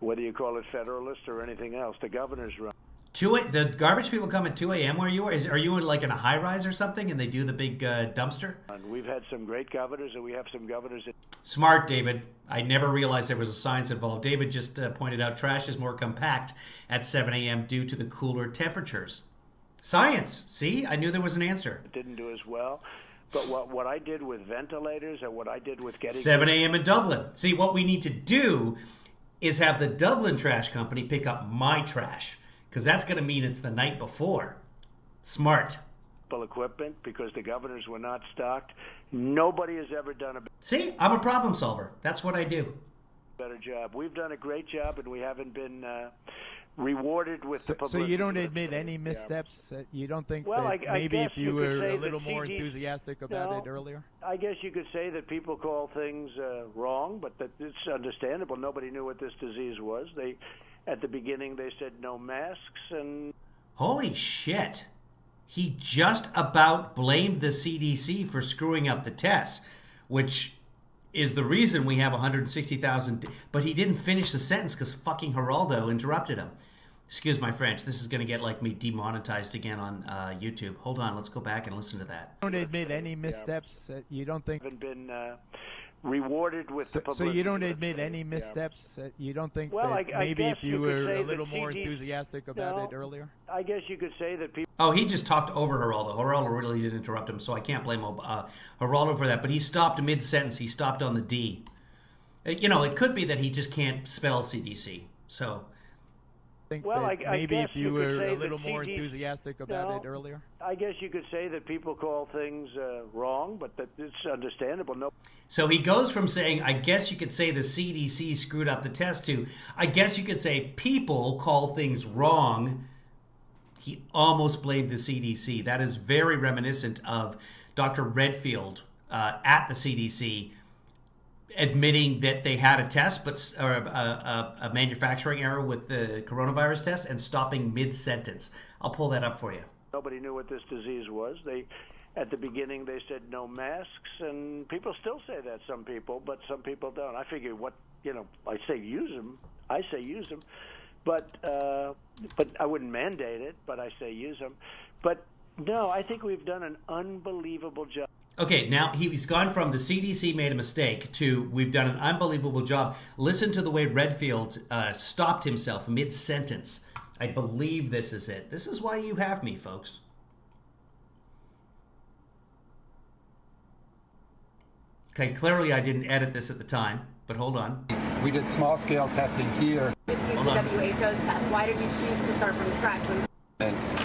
whether you call it federalist or anything else, the governors run. The garbage people come at 2 a.m. where you are? Are you like in a high-rise or something, and they do the big dumpster? We've had some great governors, and we have some governors. Smart, David. I never realized there was a science involved. David just pointed out trash is more compact at 7 a.m. due to the cooler temperatures. Science. See? I knew there was an answer. It didn't do as well. But what I did with ventilators and what I did with getting... 7 a.m. in Dublin. See, what we need to do is have the Dublin trash company pick up my trash, because that's going to mean it's the night before. Smart. Equipment, because the governors were not stocked. Nobody has ever done a... See? I'm a problem solver. That's what I do. Better job. We've done a great job, and we haven't been... rewarded with the publicity. So you don't admit any missteps? You don't think that maybe if you were a little more enthusiastic about it earlier? I guess you could say that people call things wrong, but that it's understandable. Nobody knew what this disease was. At the beginning, they said no masks, and... Holy shit. He just about blamed the CDC for screwing up the tests, which is the reason we have 160,000. But he didn't finish the sentence because fucking Geraldo interrupted him. Excuse my French. This is going to get like me demonetized again on YouTube. Hold on. Let's go back and listen to that. You don't admit any missteps? You don't think... Haven't been rewarded with the publicity. So you don't admit any missteps? You don't think maybe if you were a little more enthusiastic about it earlier? I guess you could say that people... Oh, he just talked over Geraldo. Geraldo really didn't interrupt him, so I can't blame Geraldo for that. But he stopped mid-sentence. He stopped on the D. It could be that he just can't spell CDC. So... maybe if you were a little more enthusiastic about it earlier? I guess you could say that people call things wrong, but that it's understandable. No. So he goes from saying, I guess you could say the CDC screwed up the test, to, I guess you could say people call things wrong. He almost blamed the CDC. That is very reminiscent of Dr. Redfield at the CDC admitting that they had a test, or a manufacturing error with the coronavirus test, and stopping mid-sentence. I'll pull that up for you. Nobody knew what this disease was. At the beginning, they said no masks, and people still say that, some people, but some people don't. I figure I say use them. I say use them. But I wouldn't mandate it, but I say use them. But no, I think we've done an unbelievable job. Okay, now he's gone from the CDC made a mistake to we've done an unbelievable job. Listen to the way Redfield stopped himself mid-sentence. I believe this is it. This is why you have me, folks. Okay, clearly I didn't edit this at the time, but hold on. We did small-scale testing here. Just use the WHO's test. Why did you choose to start from scratch?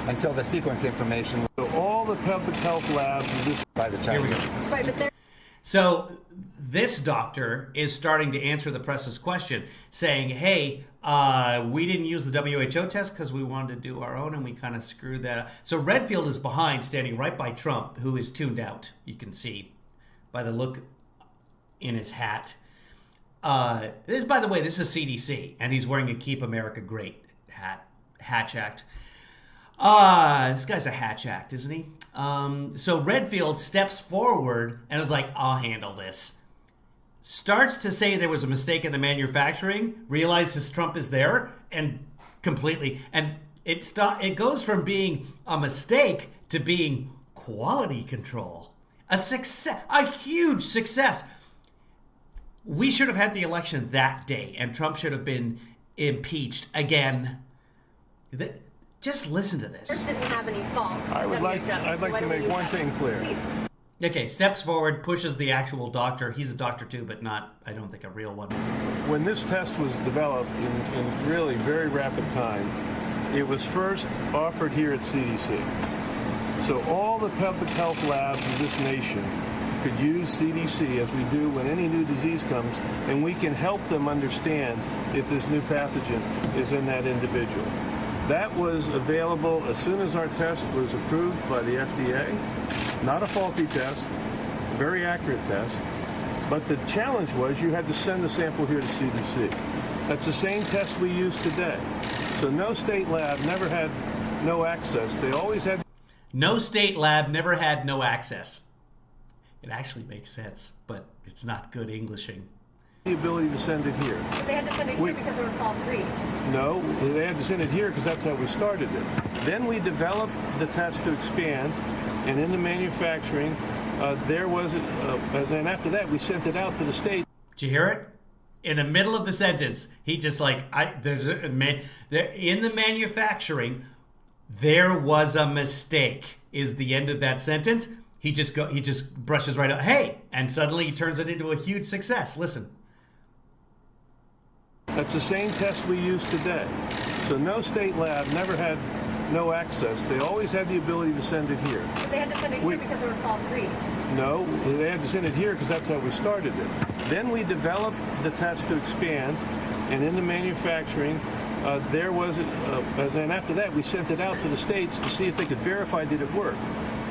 Until the sequence information. So all the public health labs by the Chinese. Right, but so this doctor is starting to answer the press's question, saying, hey, we didn't use the WHO test because we wanted to do our own, and we kind of screwed that up. So Redfield is behind, standing right by Trump, who is tuned out, you can see by the look in his hat. This, by the way, this is CDC, and he's wearing a Keep America Great hat, Hatch Act. This guy's a hatch act, isn't he? So Redfield steps forward and is like, I'll handle this. Starts to say there was a mistake in the manufacturing, realizes Trump is there, and completely, and it goes from being a mistake to being quality control. A success, a huge success. We should have had the election that day, and Trump should have been impeached again. Just listen to this. didn't have any fault. I'd like to make one thing clear. Please. Okay, steps forward, pushes the actual doctor. He's a doctor too, but not, I don't think, a real one. When this test was developed in really very rapid time, it was first offered here at CDC. So all the public health labs of this nation could use CDC, as we do when any new disease comes, and we can help them understand if this new pathogen is in that individual. That was available as soon as our test was approved by the FDA. Not a faulty test, a very accurate test. But the challenge was you had to send the sample here to CDC. That's the same test we use today. So no state lab never had no access. They always had... No state lab never had no access. It actually makes sense, but it's not good Englishing. The ability to send it here. But they had to send it here because there were false reads. No, they had to send it here because that's how we started it. Then we developed the test to expand, and in the manufacturing, then after that, we sent it out to the state. Did you hear it? In the middle of the sentence, he just like, in the manufacturing, there was a mistake, is the end of that sentence. He just brushes right up, hey, and suddenly he turns it into a huge success. Listen. That's the same test we use today. So no state lab never had no access. They always had the ability to send it here. But they had to send it here because there were false reads. No, they had to send it here because that's how we started it. Then we developed the test to expand, and in the manufacturing, then after that, we sent it out to the states to see if they could verify that it worked.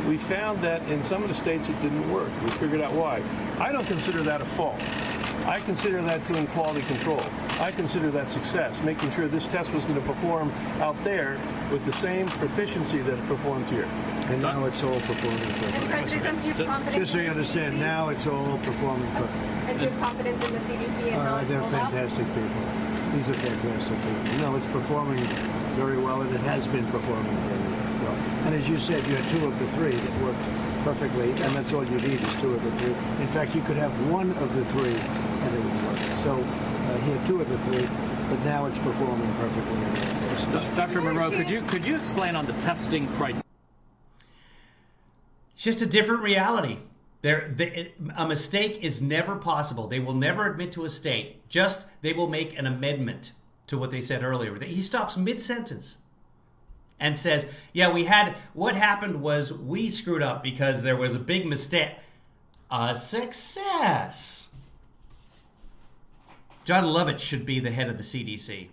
We found that in some of the states it didn't work. We figured out why. I don't consider that a fault. I consider that doing quality control. I consider that success, making sure this test was going to perform out there with the same proficiency that it performed here. And now it's all performing perfectly. Just so you understand, now it's all performing perfectly. And you have confidence in the CDC and how it's they're rolled out? fantastic people. These are fantastic people. No, it's performing very well, and it has been performing very well. And as you said, you had two of the three that worked perfectly, and that's all you need is two of the three. In fact, you could have one of the three, and it would work. So he had two of the three, but now it's performing perfectly. Dr. Monroe, could you explain on the testing criteria? It's just a different reality. A mistake is never possible. They will never admit to a state. Just they will make an amendment to what they said earlier. He stops mid-sentence and says, yeah, what happened was we screwed up because there was a big mistake. A success. John Lovett should be the head of the CDC.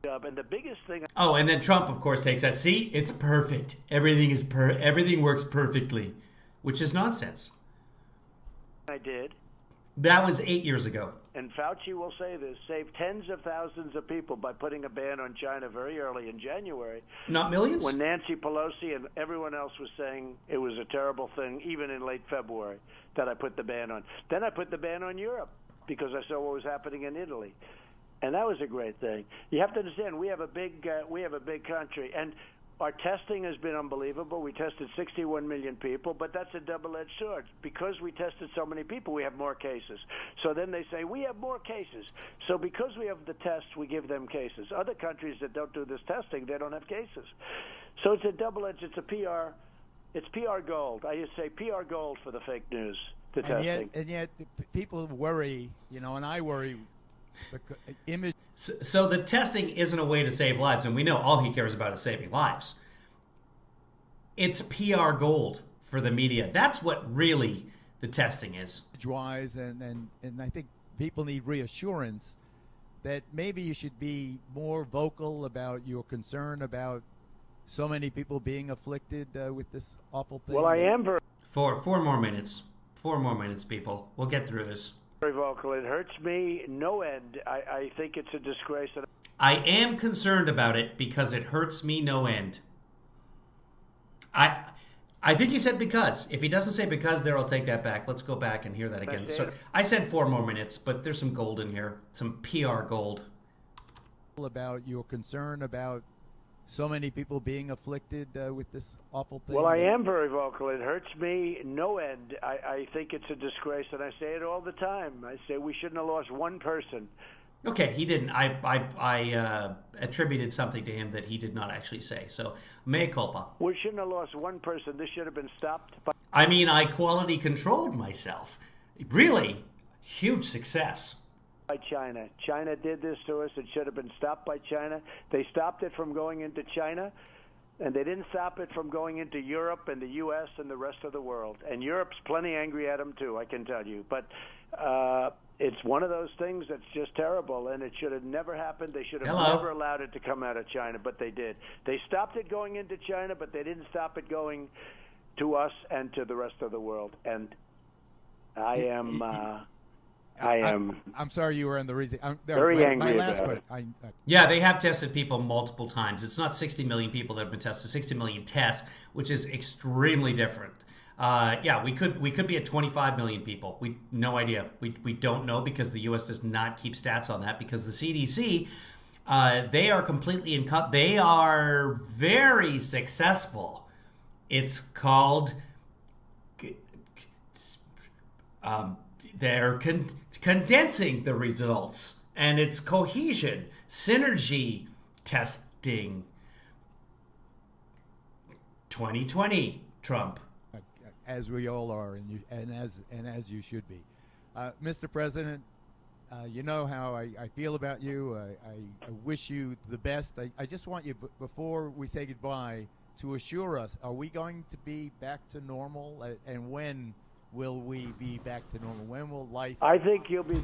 And the biggest thing... Oh, and then Trump, of course, takes that. See, it's perfect. Everything works perfectly, which is nonsense. I did. That was 8 years ago. And Fauci will say this, saved tens of thousands of people by putting a ban on China very early in January. Not millions? When Nancy Pelosi and everyone else was saying it was a terrible thing, even in late February, that I put the ban on. Then I put the ban on Europe because I saw what was happening in Italy. And that was a great thing. You have to understand, we have a big country. And our testing has been unbelievable. We tested 61 million people, but that's a double-edged sword. Because we tested so many people, we have more cases. So then they say, we have more cases. So because we have the tests, we give them cases. Other countries that don't do this testing, they don't have cases. So it's a double-edged, it's PR gold. I used to say PR gold for the fake news, the testing. And yet people worry, and I worry. So the testing isn't a way to save lives, and we know all he cares about is saving lives. It's PR gold for the media. That's what really the testing is. Wise, and I think people need reassurance that maybe you should be more vocal about your concern about so many people being afflicted with this awful thing. Well, I am very... Four more minutes. 4 more minutes, people. We'll get through this. Very vocal. It hurts me no end. I think it's a disgrace. I am concerned about it because it hurts me no end. I think he said because. If he doesn't say because there, I'll take that back. Let's go back and hear that again. So I said 4 more minutes, but there's some gold in here. Some PR gold. About your concern about so many people being afflicted with this awful thing. Well, I am very vocal. It hurts me no end. I think it's a disgrace, and I say it all the time. I say we shouldn't have lost one person. Okay, he didn't. I attributed something to him that he did not actually say. So, mea culpa. We shouldn't have lost one person. This should have been stopped. I mean, I quality controlled myself. Really, huge success. By China. China did this to us. It should have been stopped by China. They stopped it from going into China, and they didn't stop it from going into Europe and the U.S. and the rest of the world. And Europe's plenty angry at them, too, I can tell you. But it's one of those things that's just terrible, and it should have never happened. They should have never allowed it to come out of China, but they did. They stopped it going into China, but they didn't stop it going to us and to the rest of the world. And I'm sorry you were in the reason. Very angry about it. Yeah, they have tested people multiple times. It's not 60 million people that have been tested, 60 million tests, which is extremely different. Yeah, we could be at 25 million people. We no idea. We don't know because the U.S. does not keep stats on that because the CDC, they are completely they are very successful. It's called they're condensing the results, and it's cohesion, synergy testing. 2020, Trump. As we all are, and as you should be, Mr. President. You know how I feel about you. I wish you the best. I just want you, before we say goodbye, to assure us: are we going to be back to normal, and when will we be back to normal? When will life... I think you'll be,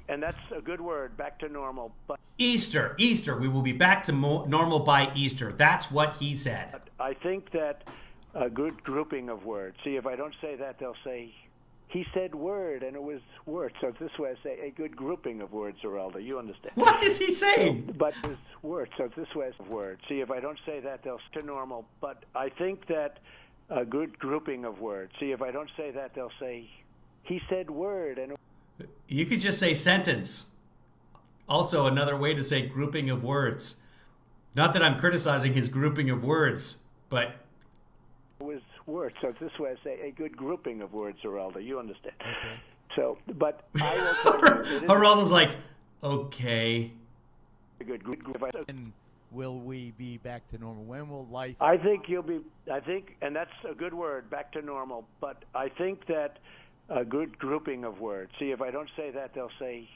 and that's a good word, back to normal. But Easter, we will be back to normal by Easter. That's what he said. I think that a good grouping of words. See, if I don't say that, they'll say, he said word, and it was word. So this way I say a good grouping of words, Geraldo. You understand. What is he saying? But it was word. So this way I say word. See, if I don't say that, they'll say normal. But I think that a good grouping of words. See, if I don't say that, they'll say, he said word. And you could just say sentence. Also, another way to say grouping of words. Not that I'm criticizing his grouping of words, but... It was words. So this way I say a good grouping of words, Geraldo. You understand. Okay. So, but I will tell you... Geraldo's like, okay. A good group. Will we be back to normal? When will life... I think you'll be, and that's a good word, back to normal. But I think that a good grouping of words. See, if I don't say that, they'll say,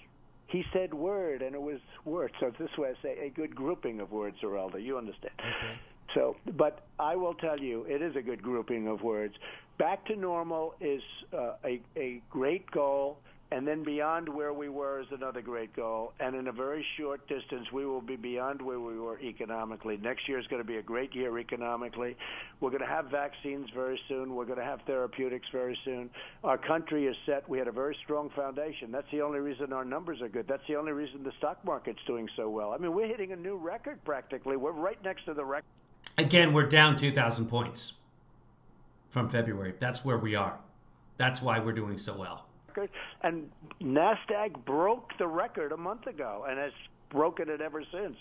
he said word, and it was word. So this way I say a good grouping of words, Geraldo. You understand. Okay. So, but I will tell you, it is a good grouping of words. Back to normal is a great goal. And then beyond where we were is another great goal. And in a very short distance, we will be beyond where we were economically. Next year is going to be a great year economically. We're going to have vaccines very soon. We're going to have therapeutics very soon. Our country is set. We had a very strong foundation. That's the only reason our numbers are good. That's the only reason the stock market's doing so well. I mean, we're hitting a new record practically. We're right next to the record. Again, we're down 2,000 points from February. That's where we are. That's why we're doing so well. And NASDAQ broke the record a month ago and has broken it ever since.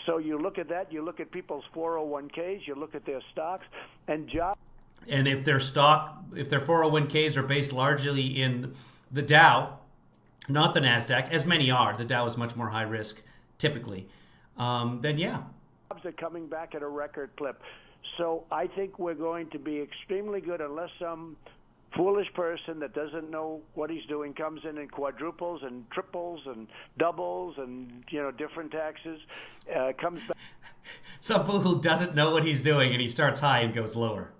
So you look at that, you look at people's 401ks, you look at their stocks and jobs. And if their 401ks are based largely in the Dow, not the NASDAQ, as many are, the Dow is much more high risk typically, then yeah. Jobs are coming back at a record clip. So I think we're going to be extremely good unless some foolish person that doesn't know what he's doing comes in and quadruples and triples and doubles and, different taxes, comes back. Some fool who doesn't know what he's doing and he starts high and goes lower.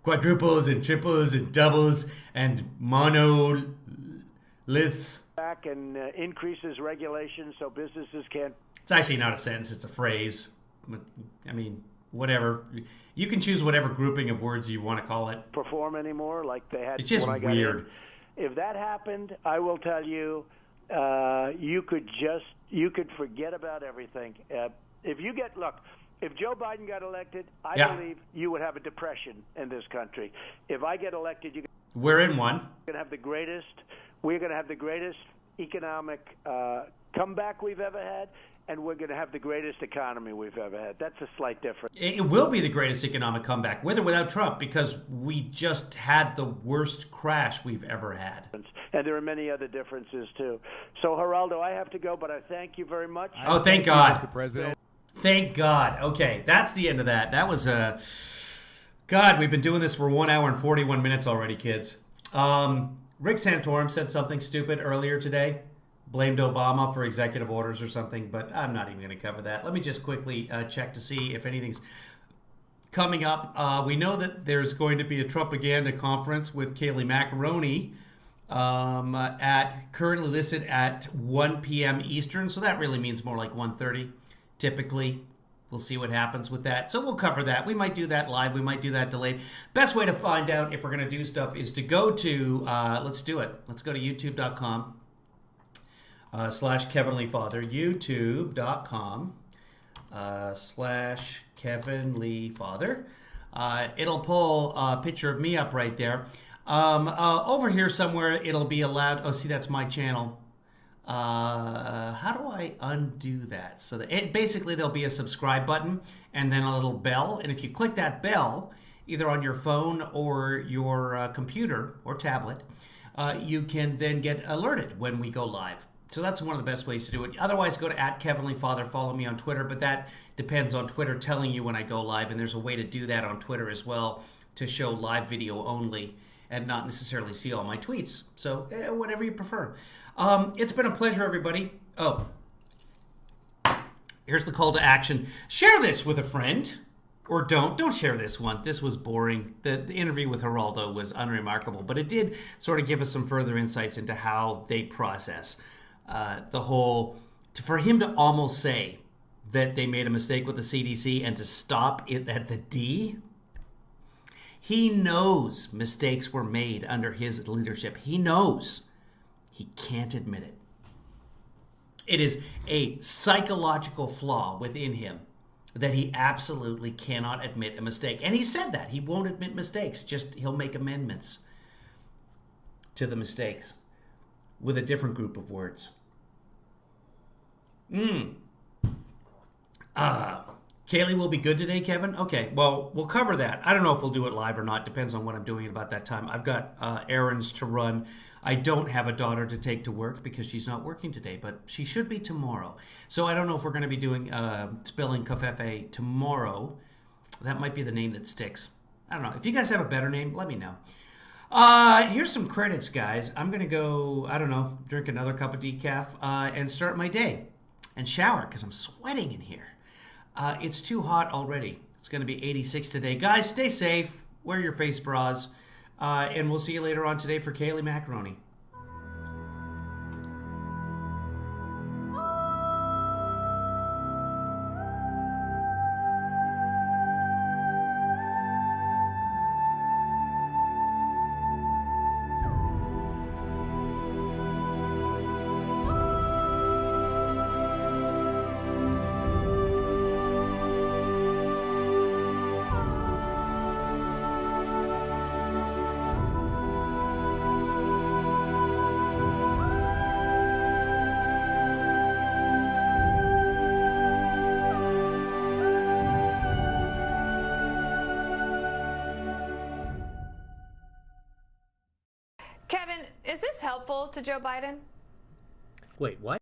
Quadruples and triples and doubles and monoliths. Back and increases regulations so businesses can't. It's actually not a sentence, it's a phrase. I mean, whatever. You can choose whatever grouping of words you want to call it. Perform anymore like they had. It's just when I got weird. In. If that happened, I will tell you, you could forget about everything. If Joe Biden got elected, I believe you would have a depression in this country. If I get elected, we're in one. We're going to have the greatest economic comeback we've ever had. And we're going to have the greatest economy we've ever had. That's a slight difference. It will be the greatest economic comeback, with or without Trump, because we just had the worst crash we've ever had. And there are many other differences, too. So, Geraldo, I have to go, but I thank you very much. Oh, thank God. Mr. President. Thank God. Okay, that's the end of that. That was God, we've been doing this for 1 hour and 41 minutes already, kids. Rick Santorum said something stupid earlier today. Blamed Obama for executive orders or something, but I'm not even going to cover that. Let me just quickly check to see if anything's coming up. We know that there's going to be a Trumpaganda conference with Kayleigh Macaroni currently listed at 1 p.m. Eastern, so that really means more like 1:30 typically. We'll see what happens with that. So we'll cover that. We might do that live. We might do that delayed. Best way to find out if we're going to do stuff is to go to, let's do it. Let's go to youtube.com. /Kevin Lee Father, youtube.com /Kevin Lee Father. It'll pull a picture of me up right there. Over here somewhere, it'll be allowed. Oh, see, that's my channel. How do I undo that? So that basically there'll be a subscribe button and then a little bell. And if you click that bell, either on your phone or your computer or tablet, you can then get alerted when we go live. So that's one of the best ways to do it. Otherwise, go to @KevinLeeFather. Follow me on Twitter, but that depends on Twitter telling you when I go live, and there's a way to do that on Twitter as well to show live video only and not necessarily see all my tweets. So whatever you prefer. It's been a pleasure, everybody. Oh, here's the call to action. Share this with a friend. Or don't share this one. This was boring. The interview with Geraldo was unremarkable, but it did sort of give us some further insights into how they process the whole, for him to almost say that they made a mistake with the CDC and to stop it at the D. He knows mistakes were made under his leadership. He knows. He can't admit it. It is a psychological flaw within him that he absolutely cannot admit a mistake. And he said that. He won't admit mistakes. Just he'll make amendments to the mistakes with a different group of words. Kayleigh will be good today, Kevin? Okay, well, we'll cover that. I don't know if we'll do it live or not. Depends on what I'm doing about that time. I've got errands to run. I don't have a daughter to take to work because she's not working today, but she should be tomorrow. So I don't know if we're going to be doing Spilling Covfefe tomorrow. That might be the name that sticks. I don't know. If you guys have a better name, let me know. Here's some credits, guys. I'm going to go, I don't know, drink another cup of decaf and start my day and shower because I'm sweating in here. It's too hot already. It's going to be 86 today. Guys, stay safe. Wear your face bras. And we'll see you later on today for Kayleigh Macaroni. Is this helpful to Joe Biden? Wait, what?